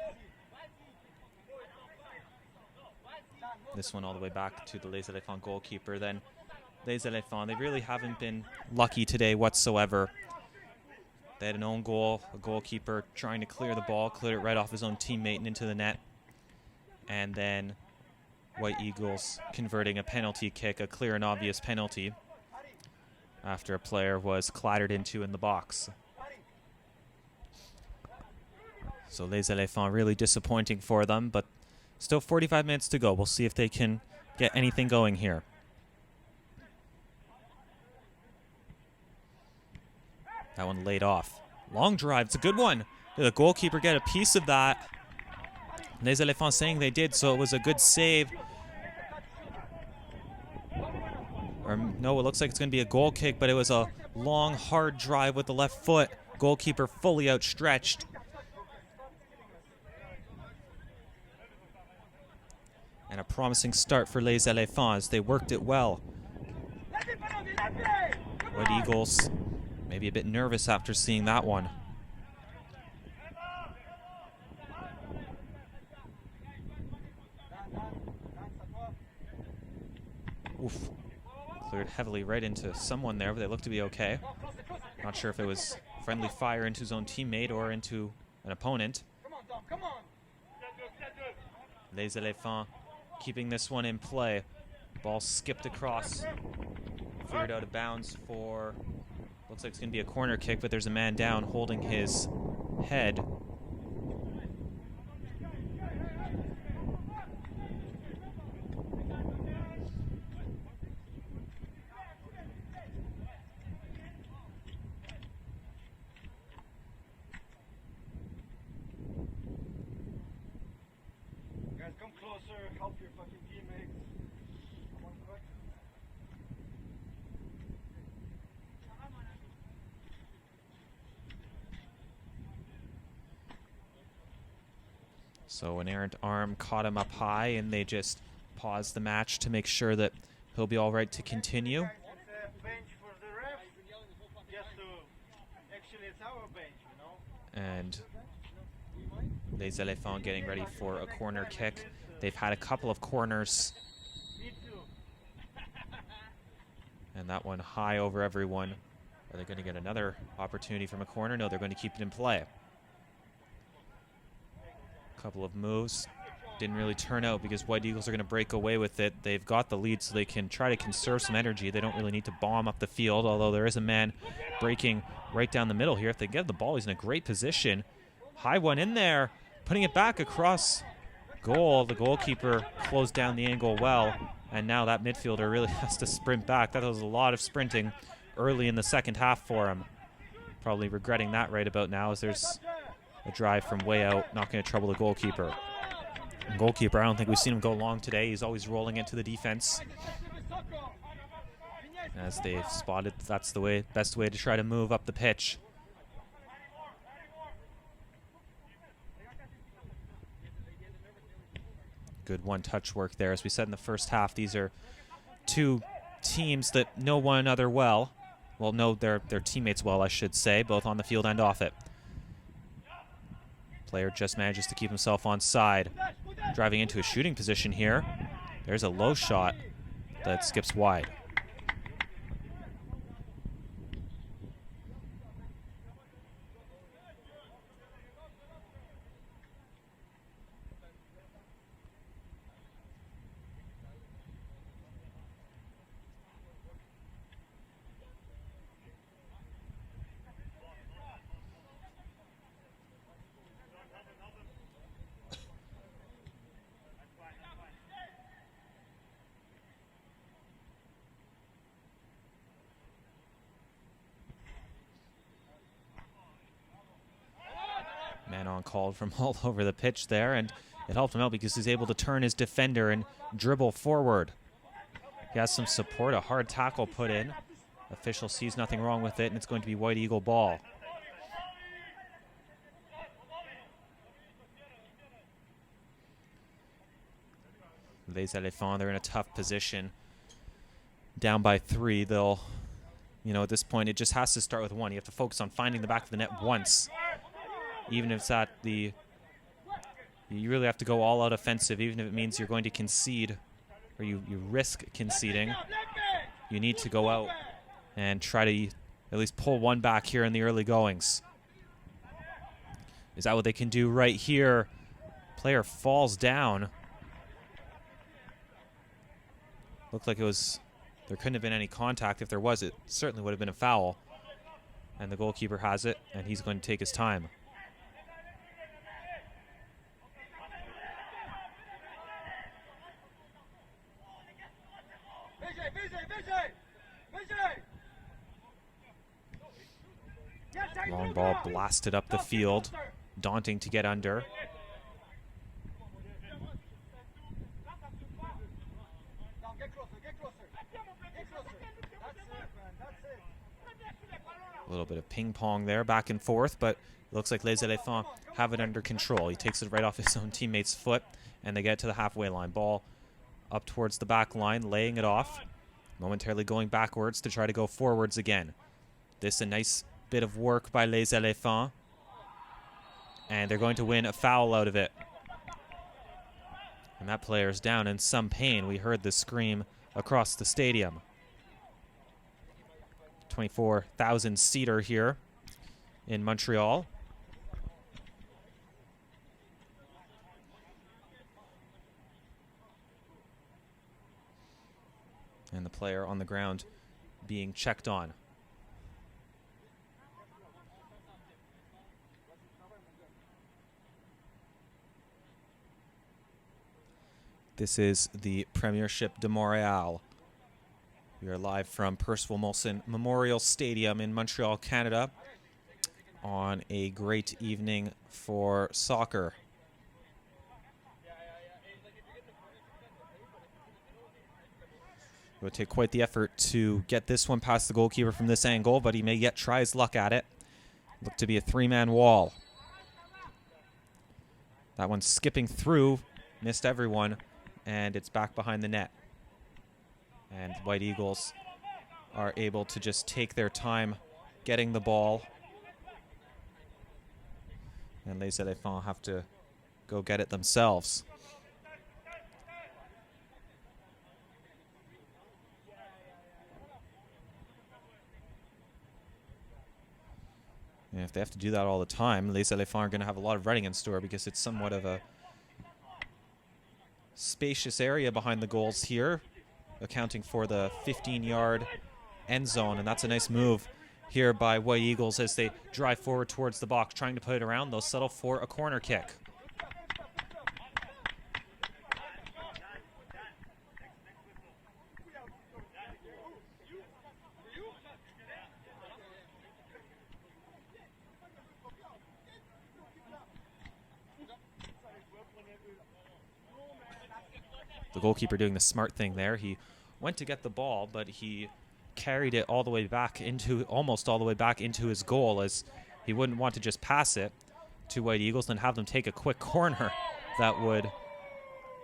This one all the way back to the Les Eléphants goalkeeper. Then Les Eléphants, they really haven't been lucky today whatsoever. They had an own goal, a goalkeeper trying to clear the ball, cleared it right off his own teammate and into the net. And then White Eagles converting a penalty kick, a clear and obvious penalty, after a player was clattered into in the box. So Les Eléphants really disappointing for them, but still 45 minutes to go. We'll see if they can get anything going here. That one laid off. Long drive, it's a good one. Did the goalkeeper get a piece of that? Les Eléphants saying they did, so it was a good save. Or no, it looks like it's going to be a goal kick, but it was a long, hard drive with the left foot. Goalkeeper fully outstretched. And a promising start for Les Eléphants. They worked it well. White Eagles maybe a bit nervous after seeing that one. Oof. Cleared heavily right into someone there, but they looked to be okay. Not sure if it was friendly fire into his own teammate or into an opponent. Les Eléphants keeping this one in play. Ball skipped across. Cleared out of bounds for, looks like it's going to be a corner kick, but there's a man down holding his head. Come closer, help your fucking teammates. Come on, quick. So an errant arm caught him up high, and they just paused the match to make sure that he'll be all right to continue. It's a bench for the ref. Just to, actually it's our bench, you know. And Les Eléphants getting ready for a corner kick. They've had a couple of corners. Me too. And that one high over everyone. Are they going to get another opportunity from a corner? No, they're going to keep it in play. Couple of moves. Didn't really turn out because White Eagles are going to break away with it. They've got the lead, so they can try to conserve some energy. They don't really need to bomb up the field, although there is a man breaking right down the middle here. If they get the ball, he's in a great position. High one in there, putting it back across goal. The goalkeeper closed down the angle well, and now that midfielder really has to sprint back. That was a lot of sprinting early in the second half for him. Probably regretting that right about now, as there's a drive from way out, not going to trouble the goalkeeper. And goalkeeper, I don't think we've seen him go long today. He's always rolling into the defense. As they've spotted, that's the best way to try to move up the pitch. Good one-touch work there. As we said in the first half, these are two teams that know one another well. Well, know their teammates well, I should say, both on the field and off it. Player just manages to keep himself on side. Driving into a shooting position here. There's a low shot that skips wide. Man on call from all over the pitch there, and it helped him out because he's able to turn his defender and dribble forward. He has some support, a hard tackle put in. Official sees nothing wrong with it, and it's going to be White Eagle ball. Les Eléphants, they're in a tough position. Down by 3, they'll, at this point, it just has to start with 1. You have to focus on finding the back of the net once. Even if it's at the, you really have to go all out offensive, even if it means you're going to concede, or you risk conceding. You need to go out and try to at least pull one back here in the early goings. Is that what they can do right here? Player falls down. Looked like there couldn't have been any contact. If there was, it certainly would have been a foul. And the goalkeeper has it, and he's going to take his time. Long ball blasted up the field. Daunting to get under. A little bit of ping pong there, back and forth, but it looks like Les Eléphants have it under control. He takes it right off his own teammate's foot, and they get to the halfway line. Ball up towards the back line, laying it off, momentarily going backwards to try to go forwards again. This a nice bit of work by Les Eléphants, and they're going to win a foul out of it. And that player's down in some pain. We heard the scream across the stadium. 24,000 seater here in Montreal. And the player on the ground being checked on. This is the Premiership de Montréal. We are live from Percival Molson Memorial Stadium in Montreal, Canada, on a great evening for soccer. It would take quite the effort to get this one past the goalkeeper from this angle, but he may yet try his luck at it. Look to be a 3-man wall. That one skipping through, missed everyone, and it's back behind the net. And White Eagles are able to just take their time getting the ball. And Les Eléphants have to go get it themselves. And if they have to do that all the time, Les Eléphants are going to have a lot of running in store because it's somewhat of a spacious area behind the goals here, accounting for the 15-yard end zone. And that's a nice move here by White Eagles as they drive forward towards the box, trying to put it around. They'll settle for a corner kick. The goalkeeper doing the smart thing there. He went to get the ball, but he carried it all the way back into, almost all the way back into his goal, as he wouldn't want to just pass it to White Eagles and have them take a quick corner that would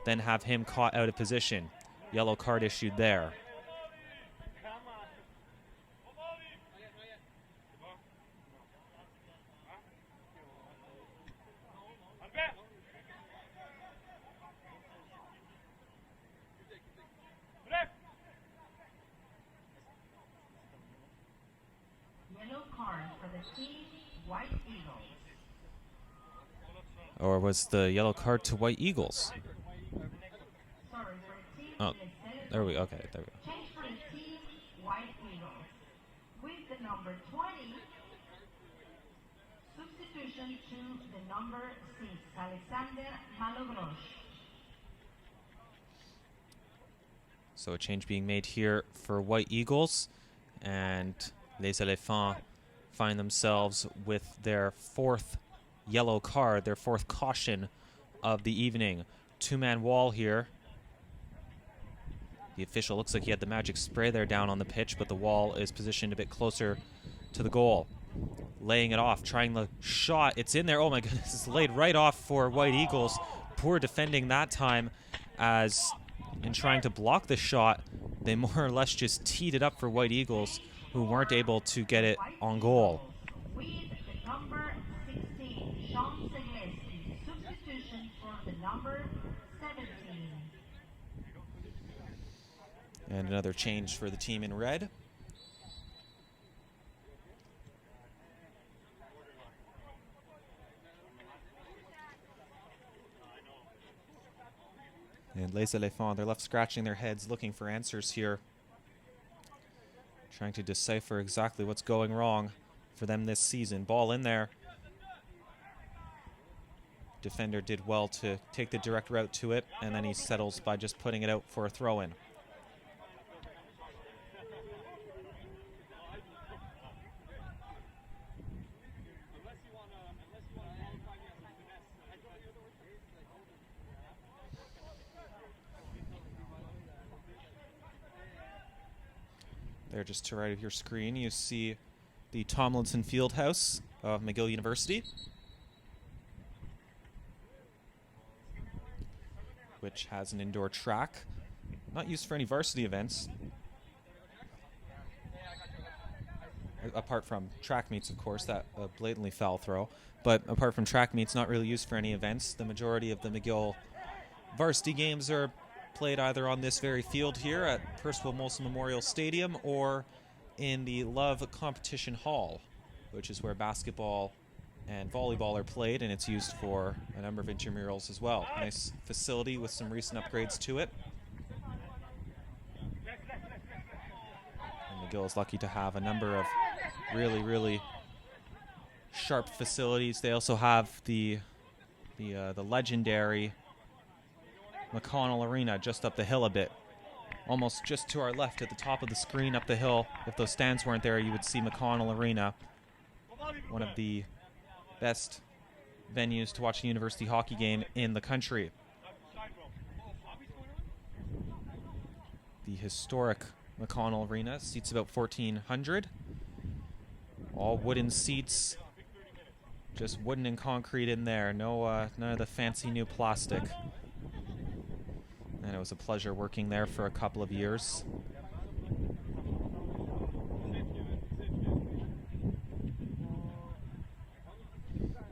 then have him caught out of position. Yellow card issued there. Or was the yellow card to White Eagles? Oh, there we go. Okay, there we go. Change for the team, White Eagles. With the number 20, substitution to the number 6, Alexander Malogros. So a change being made here for White Eagles, and Les Eléphants find themselves with their 4th yellow card, their 4th caution of the evening. 2-man wall here. The official looks like he had the magic spray there down on the pitch, but the wall is positioned a bit closer to the goal. Laying it off, trying the shot. It's in there. Oh my goodness, it's laid right off for White Eagles. Poor defending that time, as in trying to block the shot, they more or less just teed it up for White Eagles, who weren't able to get it on goal. With the number 16, Sean Seglesi, substitution for the number 17. And another change for the team in red. And Les Eléphants, they're left scratching their heads looking for answers here. Trying to decipher exactly what's going wrong for them this season. Ball in there. Defender did well to take the direct route to it, and then he settles by just putting it out for a throw-in. There, just to right of your screen, you see the Tomlinson Fieldhouse of McGill University, which has an indoor track, not used for any varsity events, apart from track meets, of course, that blatantly foul throw. But apart from track meets, not really used for any events. The majority of the McGill varsity games are played either on this very field here at Percival Molson Memorial Stadium or in the Love Competition Hall, which is where basketball and volleyball are played, and it's used for a number of intramurals as well. Nice facility with some recent upgrades to it. And McGill is lucky to have a number of really, really sharp facilities. They also have the legendary McConnell Arena just up the hill a bit. Almost just to our left at the top of the screen up the hill. If those stands weren't there, you would see McConnell Arena, one of the best venues to watch a university hockey game in the country. The historic McConnell Arena seats about 1,400. All wooden seats, just wooden and concrete in there. No, none of the fancy new plastic. And it was a pleasure working there for a couple of years.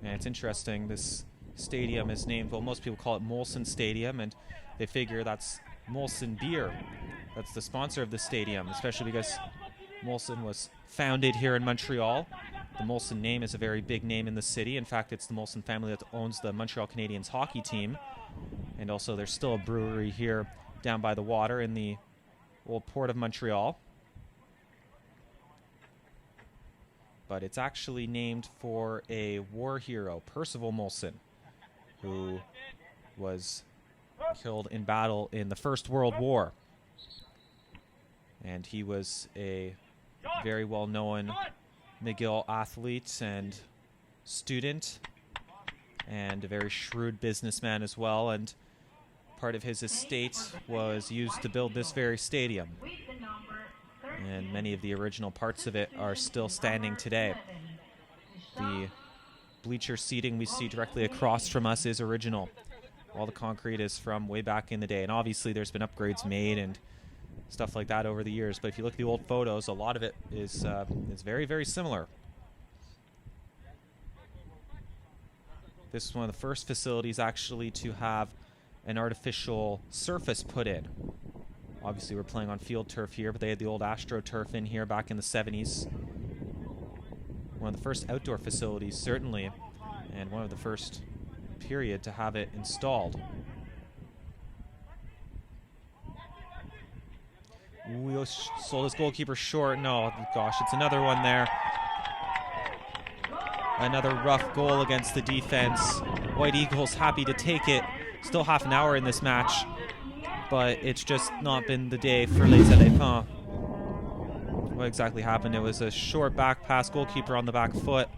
And it's interesting, this stadium is named, well, most people call it Molson Stadium, and they figure that's Molson Beer. That's the sponsor of the stadium, especially because Molson was founded here in Montreal. The Molson name is a very big name in the city. In fact, it's the Molson family that owns the Montreal Canadiens hockey team. And also there's still a brewery here down by the water in the old port of Montreal. But it's actually named for a war hero, Percival Molson, who was killed in battle in the First World War. And he was a very well-known McGill athlete and student, and a very shrewd businessman as well, and part of his estate was used to build this very stadium. And many of the original parts of it are still standing today. The bleacher seating we see directly across from us is original. All the concrete is from way back in the day, and obviously there's been upgrades made and stuff like that over the years, but if you look at the old photos, a lot of it is very, very similar. This is one of the first facilities actually to have an artificial surface put in. Obviously we're playing on field turf here, but they had the old AstroTurf in here back in the 70s. One of the first outdoor facilities, certainly, and one of the first period to have it installed. We sold his goalkeeper short. No, gosh, it's another one there. Another rough goal against the defense. White Eagles happy to take it. Still half an hour in this match, but it's just not been the day for Les Eléphants. What exactly happened? It was a short back pass, goalkeeper on the back foot,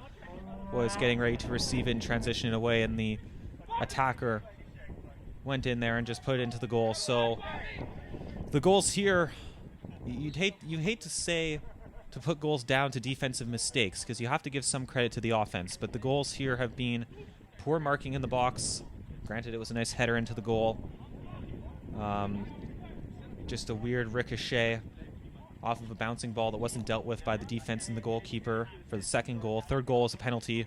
was getting ready to receive it and transition it away, and the attacker went in there and just put it into the goal. So the goals here, you hate to say to put goals down to defensive mistakes, because you have to give some credit to the offense, but the goals here have been poor marking in the box. Granted, it was a nice header into the goal. Just a weird ricochet off of a bouncing ball that wasn't dealt with by the defense and the goalkeeper for the second goal. Third goal is a penalty.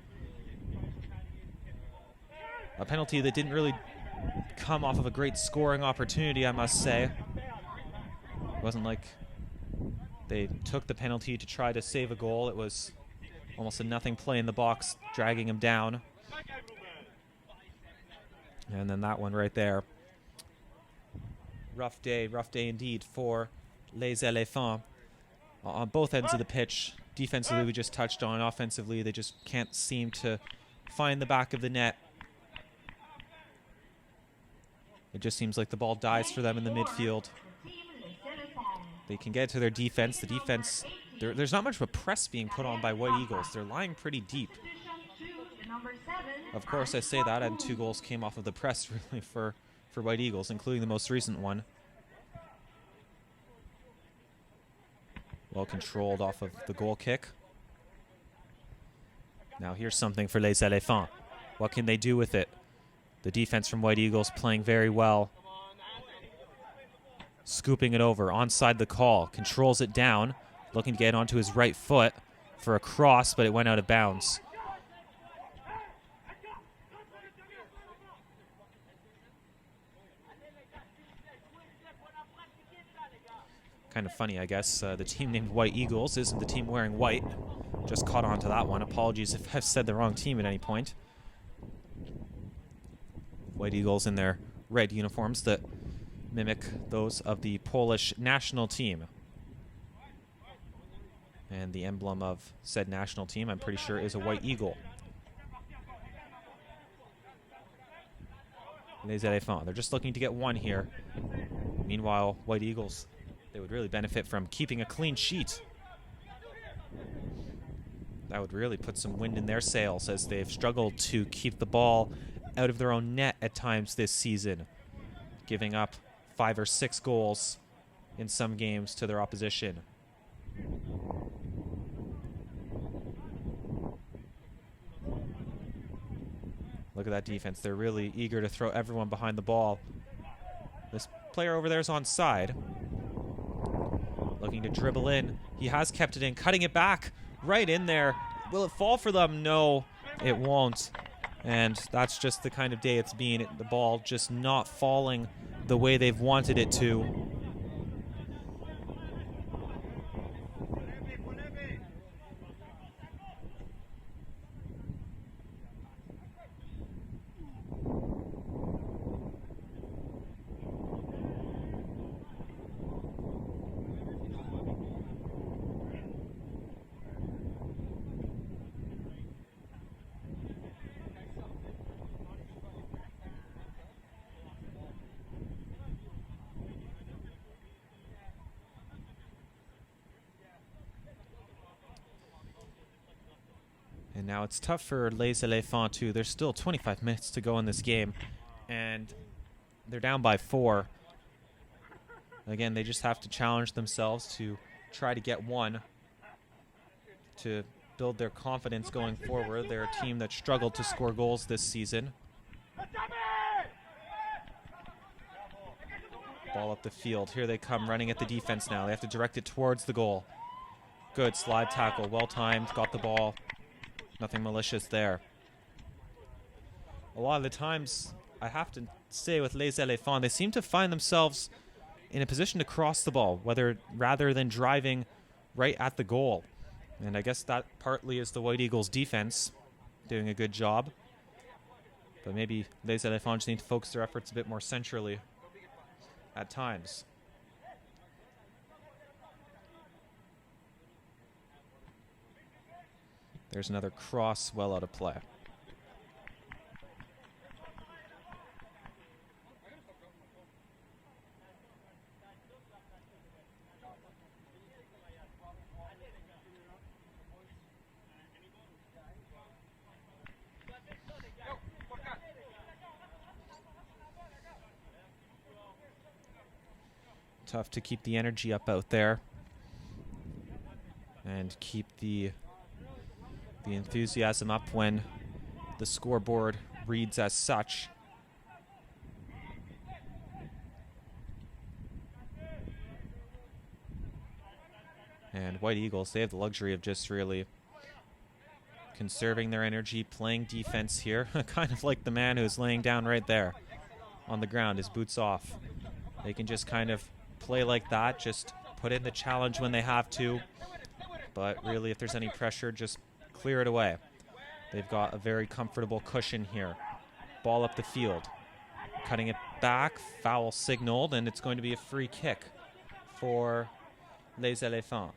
A penalty that didn't really come off of a great scoring opportunity, I must say. It wasn't like they took the penalty to try to save a goal. It was almost a nothing play in the box, dragging him down. And then that one right there. Rough day indeed for Les Eléphants. On both ends of the pitch. Defensively, we just touched on. Offensively, they just can't seem to find the back of the net. It just seems like the ball dies for them in the midfield. They can get to their defense. The defense, there's not much of a press being put on by White Eagles. They're lying pretty deep. Of course, I say that, and 2 goals came off of the press really for White Eagles, including the most recent one. Well controlled off of the goal kick. Now here's something for Les Eléphants. What can they do with it? The defense from White Eagles playing very well. Scooping it over, onside the call. Controls it down, looking to get onto his right foot for a cross, but it went out of bounds. Kind of funny, I guess. The team named White Eagles isn't the team wearing white. Just caught on to that one. Apologies if I've said the wrong team at any point. White Eagles in their red uniforms that mimic those of the Polish national team. And the emblem of said national team, I'm pretty sure, is a white eagle. Les Eléphants, they're just looking to get one here. Meanwhile, White Eagles, they would really benefit from keeping a clean sheet. That would really put some wind in their sails, as they've struggled to keep the ball out of their own net at times this season, giving up 5 or 6 goals in some games to their opposition. Look at that defense. They're really eager to throw everyone behind the ball. This player over there is onside. Looking to dribble in. He has kept it in, cutting it back right in there. Will it fall for them? No, it won't. And that's just the kind of day it's been. The ball just not falling the way they've wanted it to. And now it's tough for Les Eléphants too. There's still 25 minutes to go in this game, and they're down by 4. Again, they just have to challenge themselves to try to get one to build their confidence going forward. They're a team that struggled to score goals this season. Ball up the field. Here they come running at the defense now. They have to direct it towards the goal. Good slide tackle, well timed, got the ball. Nothing malicious there. A lot of the times, I have to say with Les Eléphants, they seem to find themselves in a position to cross the ball, rather than driving right at the goal. And I guess that partly is the White Eagles' defense doing a good job. But maybe Les Eléphants need to focus their efforts a bit more centrally at times. There's another cross well out of play. Tough to keep the energy up out there and keep the enthusiasm up when the scoreboard reads as such. And White Eagles, they have the luxury of just really conserving their energy, playing defense here. Kind of like the man who's laying down right there on the ground, his boots off. They can just kind of play like that, just put in the challenge when they have to. But really, if there's any pressure, just clear it away. They've got a very comfortable cushion here. Ball up the field. Cutting it back, foul signaled, and it's going to be a free kick for Les Eléphants.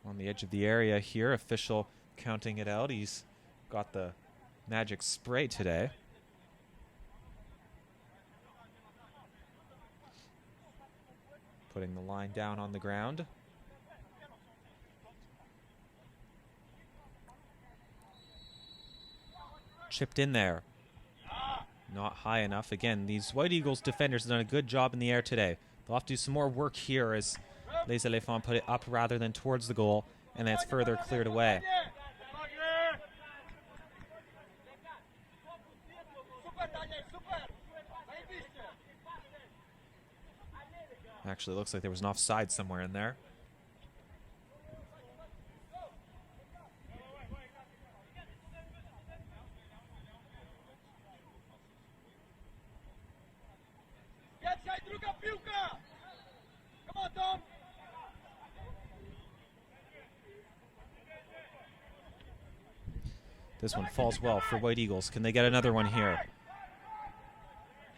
On the edge of the area here, official counting it out. He's got the magic spray today. Putting the line down on the ground. Chipped in there. Not high enough. Again, these White Eagles defenders have done a good job in the air today. They'll have to do some more work here as Les Eléphants put it up rather than towards the goal, and then it's further cleared away. Actually, looks like there was an offside somewhere in there. This one falls well for White Eagles. Can they get another one here?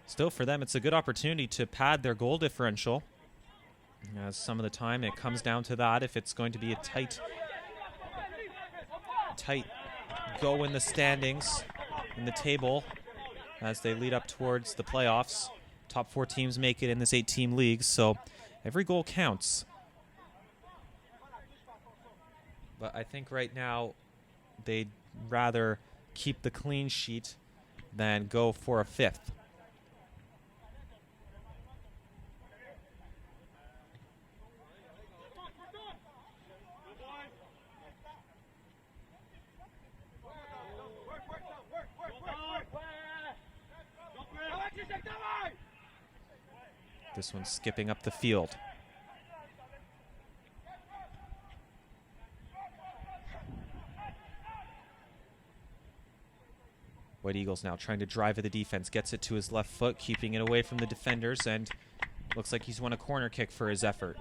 Still, for them, it's a good opportunity to pad their goal differential. As some of the time it comes down to that, if it's going to be a tight go in the standings, in the table, as they lead up towards the playoffs. Top 4 teams make it in this 8-team league, so every goal counts. But I think right now they'd rather keep the clean sheet than go for a 5th. This one's skipping up the field. White Eagles now trying to drive at the defense. Gets it to his left foot, keeping it away from the defenders, and looks like he's won a corner kick for his effort.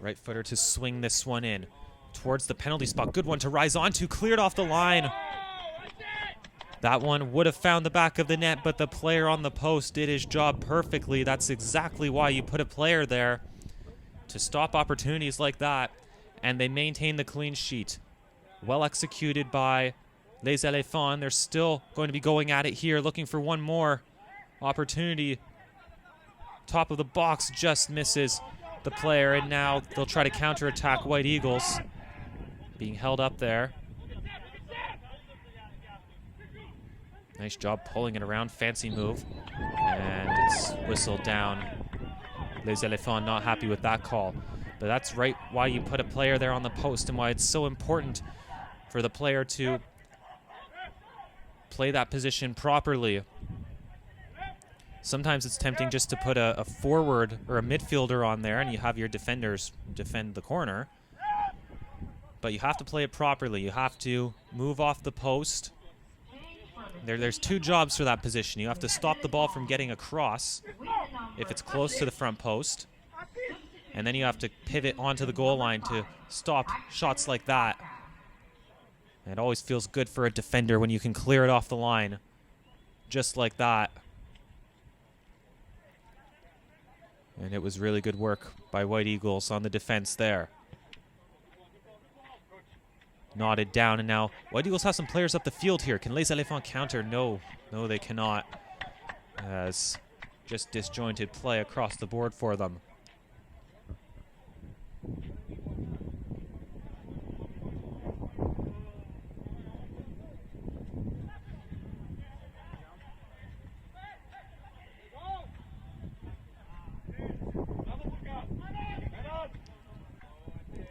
Right footer to swing this one in towards the penalty spot. Good one to rise onto. Cleared off the line. That one would have found the back of the net, but the player on the post did his job perfectly. That's exactly why you put a player there, to stop opportunities like that. And they maintain the clean sheet. Well executed by Les Eléphants. They're still going to be going at it here, looking for one more opportunity. Top of the box just misses the player, and now they'll try to counterattack White Eagles. Being held up there. Nice job pulling it around, fancy move. And it's whistled down. Les Eléphants not happy with that call. But that's right why you put a player there on the post and why it's so important for the player to play that position properly. Sometimes it's tempting just to put a forward or a midfielder on there and you have your defenders defend the corner. But you have to play it properly. You have to move off the post. There's 2 jobs for that position. You have to stop the ball from getting across if it's close to the front post. And then you have to pivot onto the goal line to stop shots like that. And it always feels good for a defender when you can clear it off the line. Just like that. And it was really good work by White Eagles on the defense there. Nodded down, and now White Eagles have some players up the field here. Can Les Eléphants counter? No, they cannot. As just disjointed play across the board for them.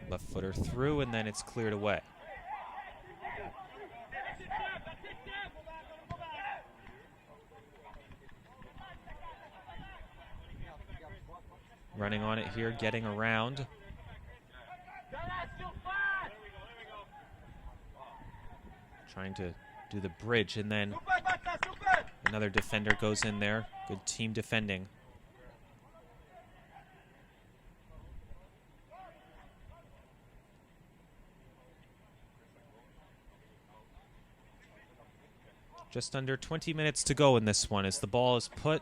Left footer through, and then it's cleared away. Running on it here, getting around. Trying to do the bridge, and then another defender goes in there. Good team defending. Just under 20 minutes to go in this one as the ball is put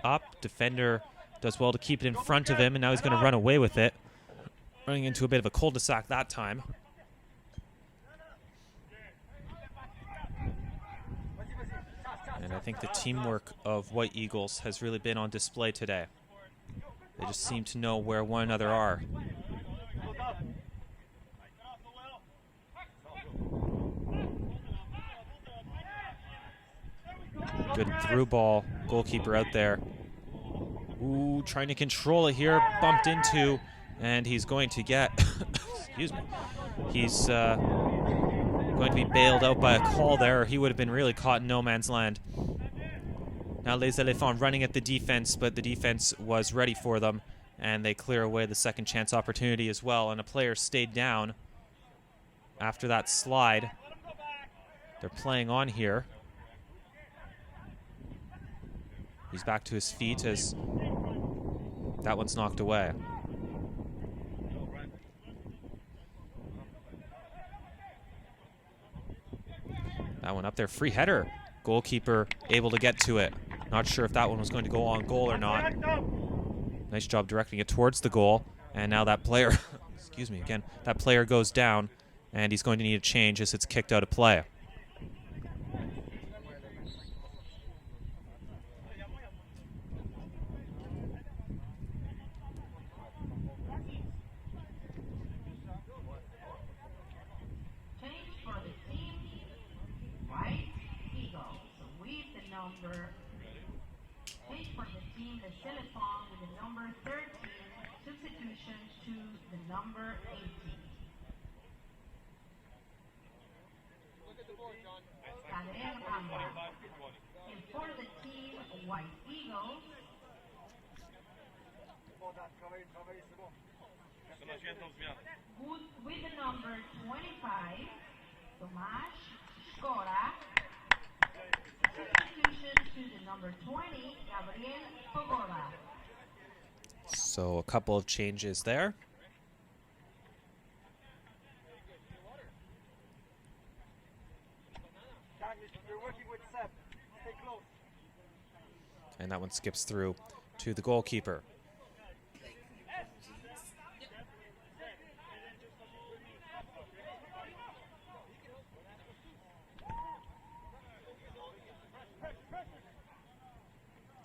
up. Defender does well to keep it in front of him, and now he's going to run away with it. Running into a bit of a cul-de-sac that time. And I think the teamwork of White Eagles has really been on display today. They just seem to know where one another are. Good through ball. Goalkeeper out there. Ooh, trying to control it here. Bumped into, and he's going to get, excuse me, he's going to be bailed out by a call there, or he would have been really caught in no man's land. Now Les Eléphants running at the defense, but the defense was ready for them, and they clear away the second chance opportunity as well, and a player stayed down after that slide. They're playing on here. He's back to his feet as that one's knocked away. That one up there, free header. Goalkeeper able to get to it. Not sure if that one was going to go on goal or not. Nice job directing it towards the goal. And now that player, excuse me again, that player goes down, and he's going to need a change as it's kicked out of play. Change for the team, the Eléphants with the number 13, substitution to the number 18. And for the team, White Eagles, with the number 25, Tomasz Skora. Substitution to the number 20, Gabriel Pogoda. So a couple of changes there. And that one skips through to the goalkeeper.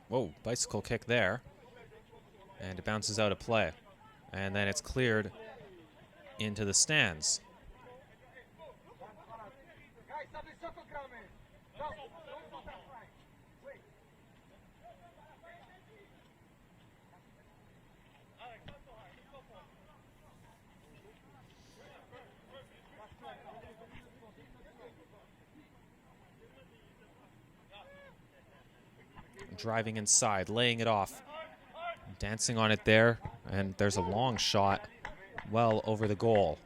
Whoa, bicycle kick there. And it bounces out of play. And then it's cleared into the stands. Driving inside, laying it off, dancing on it there, and there's a long shot well over the goal.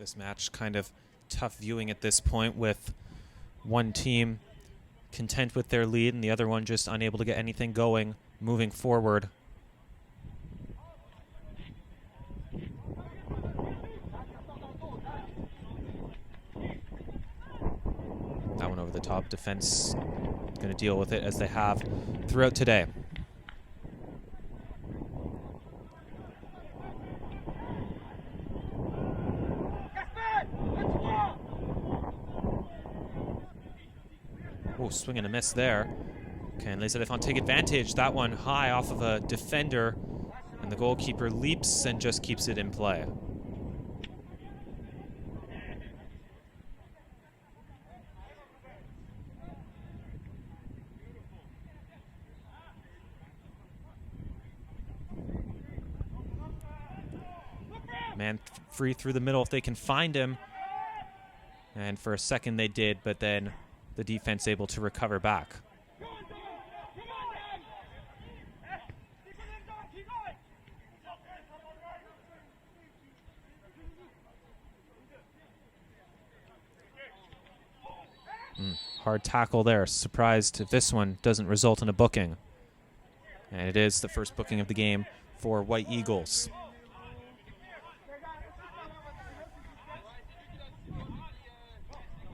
This match kind of tough viewing at this point, with one team content with their lead and the other one just unable to get anything going moving forward. That one over the top. Defense going to deal with it as they have throughout today. Oh, swing and a miss there. Can Les Eléphants take advantage? That one high off of a defender, and the goalkeeper leaps and just keeps it in play. Man free through the middle if they can find him. And for a second they did, but then the defense able to recover back. Hard tackle there. Surprised if this one doesn't result in a booking. And it is the first booking of the game for White Eagles.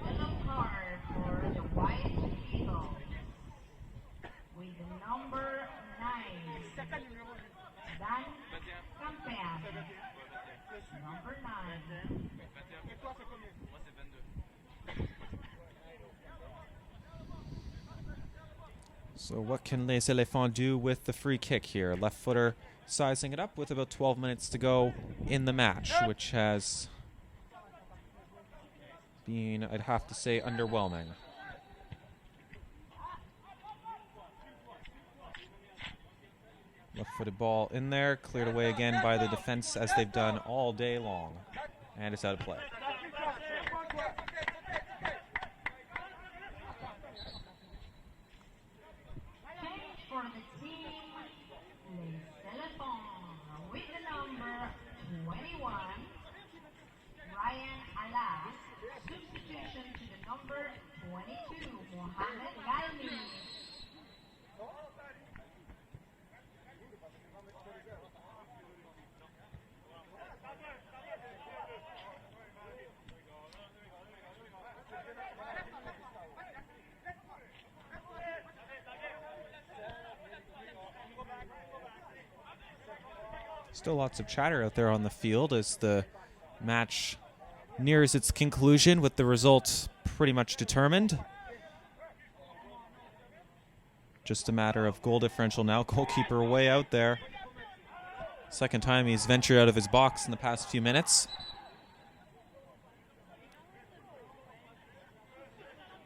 Yellow card for the White Eagles with number 9, Dan Campean. Number 9. So what can Les Eléphants do with the free kick here? Left footer sizing it up with about 12 minutes to go in the match, which has been, I'd have to say, underwhelming. Left-footed ball in there, cleared away again by the defense as they've done all day long. And it's out of play. For the team, Les Eléphants with the number 21, Ryan Alas. Substitution to the number 22, Mohamed Galmi. Still lots of chatter out there on the field as the match nears its conclusion, with the result pretty much determined. Just a matter of goal differential now. Goalkeeper way out there. Second time he's ventured out of his box in the past few minutes.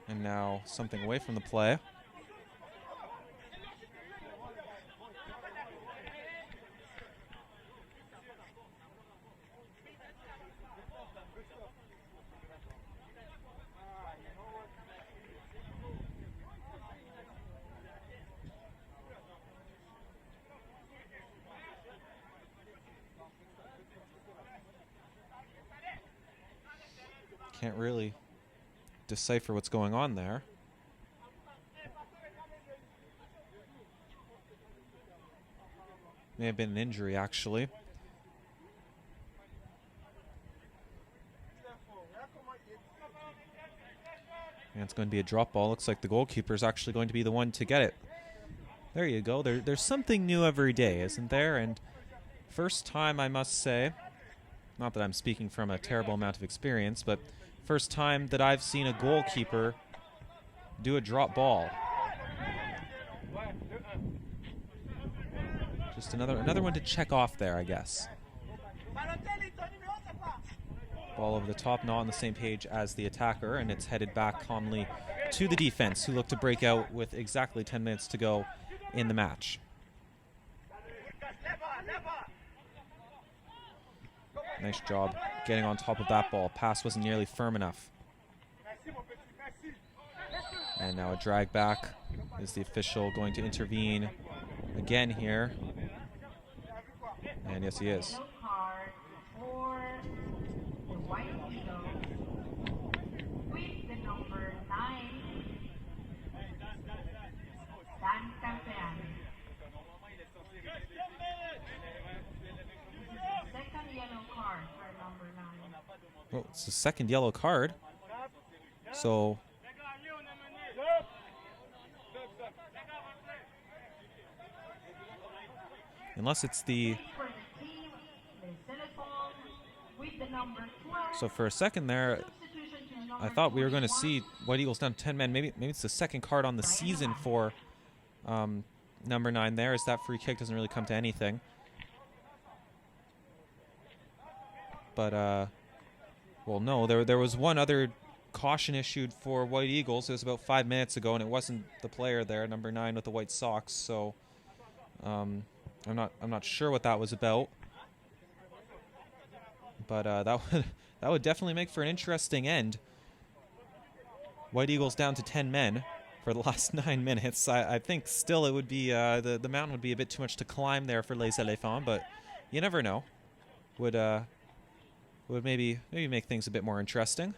And now something away from the play. Can't really decipher what's going on there. May have been an injury, actually. And it's going to be a drop ball. Looks like the goalkeeper is actually going to be the one to get it. There you go. There's something new every day, isn't there? And first time, I must say, not that I'm speaking from a terrible amount of experience, but first time that I've seen a goalkeeper do a drop ball. Just another one to check off there, I guess. Ball over the top, not on the same page as the attacker, and it's headed back calmly to the defense, who look to break out with exactly 10 minutes to go in the match. Nice job getting on top of that ball. Pass wasn't nearly firm enough. And now a drag back. Is the official going to intervene again here? And yes, he is. Yellow card for the White Eagles. Oh, it's the second yellow card. So unless it's the... For the team, les Eléphants with the number 12. So for a second there, Substitution to number I thought we were going to 21. see White Eagles down to 10 men. Maybe it's the second card on the season for number 9 there, as that free kick doesn't really come to anything. But, well, no, there was one other caution issued for White Eagles. It was about 5 minutes ago, and it wasn't the player there, number 9 with the white socks. So I'm not sure what that was about. But that would definitely make for an interesting end. White Eagles down to 10 men for the last 9 minutes. I think still it would be the mountain would be a bit too much to climb there for Les Eléphants, but you never know. Would maybe make things a bit more interesting.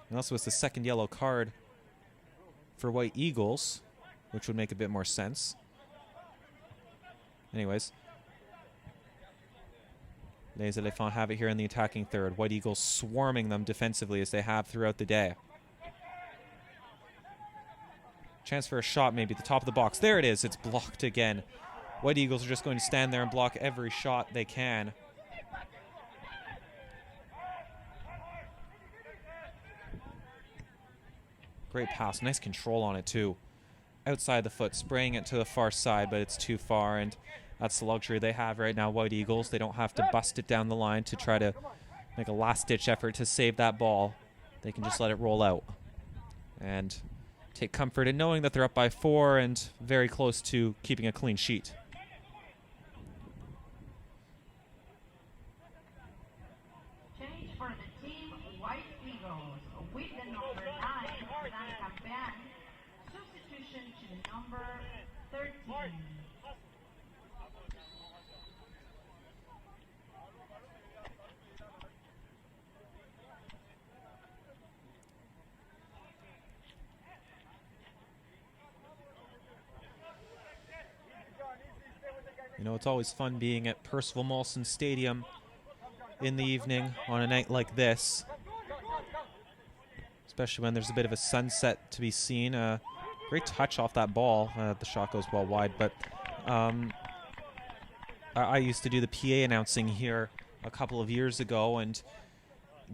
And also it's the second yellow card for White Eagles, which would make a bit more sense. Anyways, Les Eléphants have it here in the attacking third. White Eagles swarming them defensively as they have throughout the day. Chance for a shot maybe at the top of the box. There it is. It's blocked again. White Eagles are just going to stand there and block every shot they can. Great pass. Nice control on it too. Outside the foot, spraying it to the far side, but it's too far, and that's the luxury they have right now, White Eagles. They don't have to bust it down the line to try to make a last-ditch effort to save that ball. They can just let it roll out and take comfort in knowing that they're up by 4 and very close to keeping a clean sheet. Change for the team, White Eagles with the number 9, Campean. Substitution to the number 13. You know, it's always fun being at Percival Molson Stadium in the evening on a night like this, especially when there's a bit of a sunset to be seen. Great touch off that ball. The shot goes well wide, but I used to do the PA announcing here a couple of years ago, and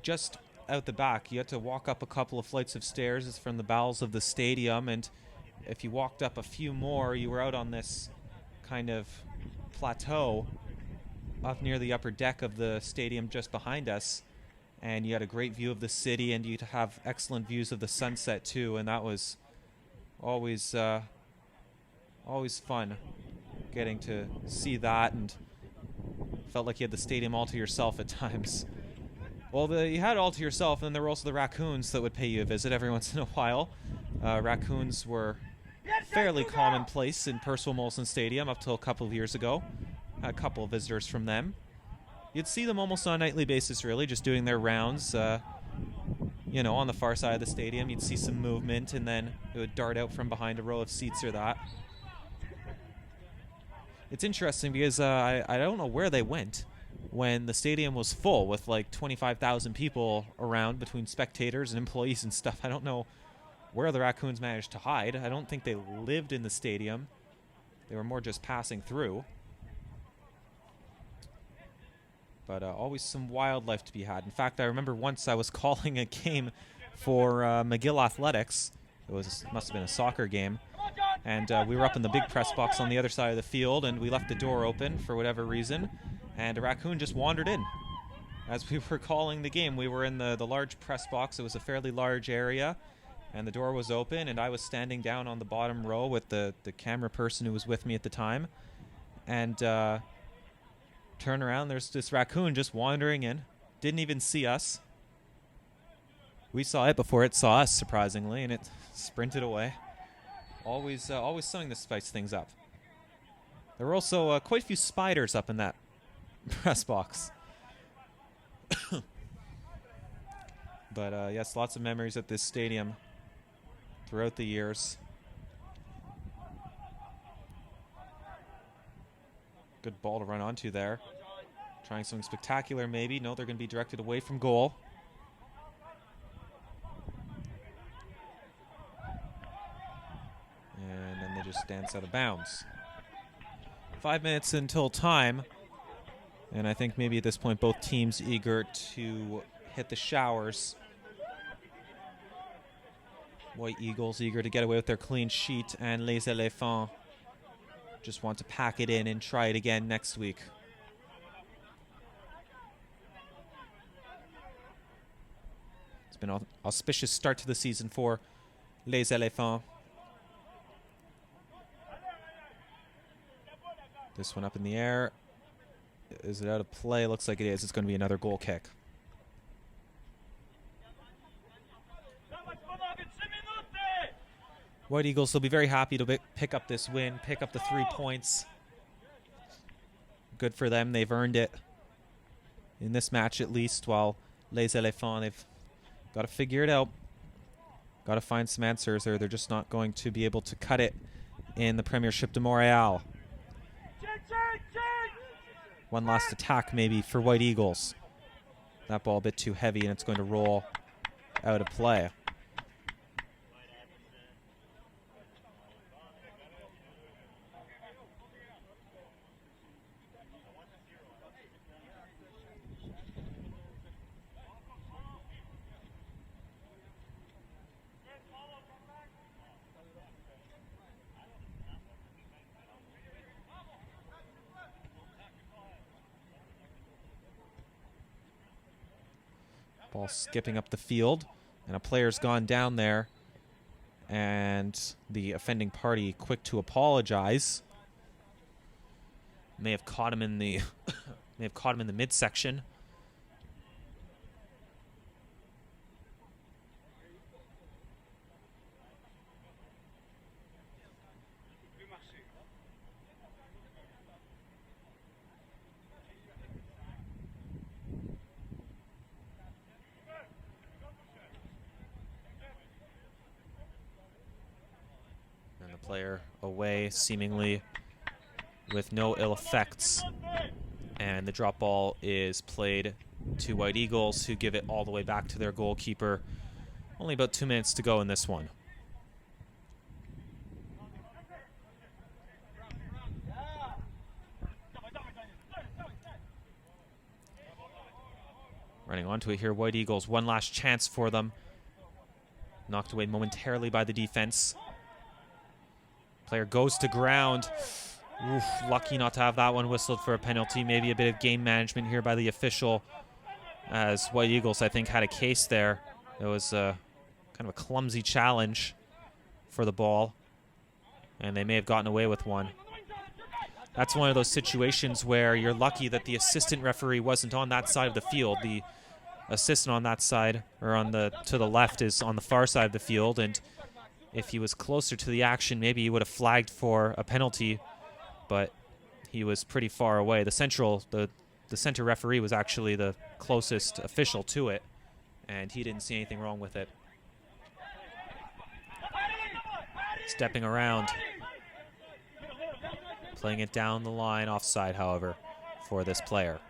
just out the back, you had to walk up a couple of flights of stairs from the bowels of the stadium, and if you walked up a few more, you were out on this kind of plateau up near the upper deck of the stadium just behind us, and you had a great view of the city, and you'd have excellent views of the sunset too, and that was always fun getting to see that, and felt like you had the stadium all to yourself at times. Well, you had it all to yourself, and then there were also the raccoons that would pay you a visit every once in a while. Raccoons were fairly commonplace in Percival Molson Stadium up till a couple of years ago. Had a couple of visitors from them. You'd see them almost on a nightly basis, really, just doing their rounds. You know, on the far side of the stadium, you'd see some movement, and then it would dart out from behind a row of seats or that. It's interesting because I don't know where they went when the stadium was full with like 25,000 people around between spectators and employees and stuff. I don't know where the raccoons managed to hide. I don't think they lived in the stadium. They were more just passing through. But always some wildlife to be had. In fact, I remember once I was calling a game for McGill Athletics. Must have been a soccer game. And we were up in the big press box on the other side of the field, and we left the door open for whatever reason, and a raccoon just wandered in. As we were calling the game, we were in the large press box. It was a fairly large area, and the door was open, and I was standing down on the bottom row with the camera person who was with me at the time. And turn around, there's this raccoon just wandering in. Didn't even see us. We saw it before it saw us, surprisingly, and it sprinted away. Always something to spice things up. There were also quite a few spiders up in that press box. But yes, lots of memories at this stadium throughout the years. Good ball to run onto there. Trying something spectacular maybe. No, they're going to be directed away from goal. And then they just dance out of bounds. 5 minutes until time. And I think maybe at this point both teams eager to hit the showers. White Eagles eager to get away with their clean sheet, and Les Eléphants just want to pack it in and try it again next week. It's been an auspicious start to the season for Les Eléphants. This one up in the air. Is it out of play? Looks like it is. It's going to be another goal kick. White Eagles will be very happy to pick up this win, pick up the 3 points. Good for them. They've earned it in this match at least, while Les Eléphants, they've got to figure it out. Got to find some answers, or they're just not going to be able to cut it in the Premiership de Montréal. One last attack maybe for White Eagles. That ball a bit too heavy, and it's going to roll out of play. Ball skipping up the field, and a player's gone down there, and the offending party quick to apologize. May have caught him in the midsection. Player away, seemingly with no ill effects. And the drop ball is played to White Eagles, who give it all the way back to their goalkeeper. Only about 2 minutes to go in this one. Running onto it here, White Eagles. One last chance for them. Knocked away momentarily by the defense. Player goes to ground. Oof, lucky not to have that one whistled for a penalty. Maybe a bit of game management here by the official, as White Eagles, I think, had a case there. It was kind of a clumsy challenge for the ball, and they may have gotten away with one. That's one of those situations where you're lucky that the assistant referee wasn't on that side of the field. The assistant on that side, or to the left, is on the far side of the field, and if he was closer to the action, maybe he would have flagged for a penalty, but he was pretty far away. The center referee was actually the closest official to it, and he didn't see anything wrong with it. Stepping around. Playing it down the line, offside, however, for this player.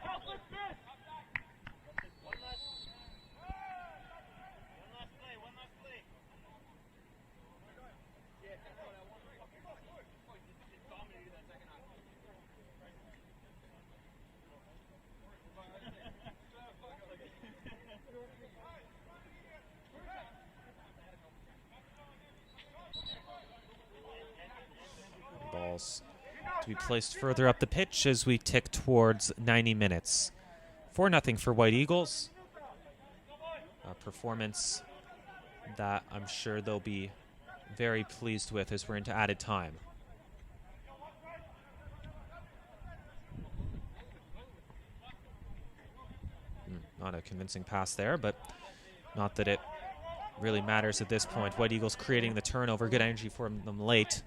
Balls to be placed further up the pitch as we tick towards 90 minutes. 4-0 for White Eagles. A performance that I'm sure they'll be very pleased with as we're into added time. Not a convincing pass there, but not that it really matters at this point. White Eagles creating the turnover. Good energy for them late.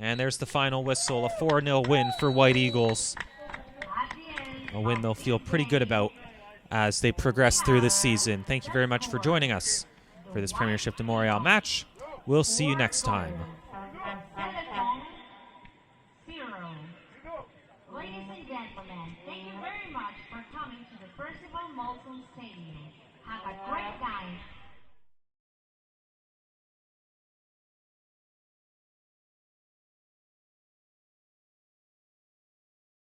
And there's the final whistle, a 4-0 win for White Eagles. A win they'll feel pretty good about as they progress through the season. Thank you very much for joining us for this Premiership de Montréal match. We'll see you next time. gentlemen, thank you very much for coming to the Percival Molson Stadium. Have a great night.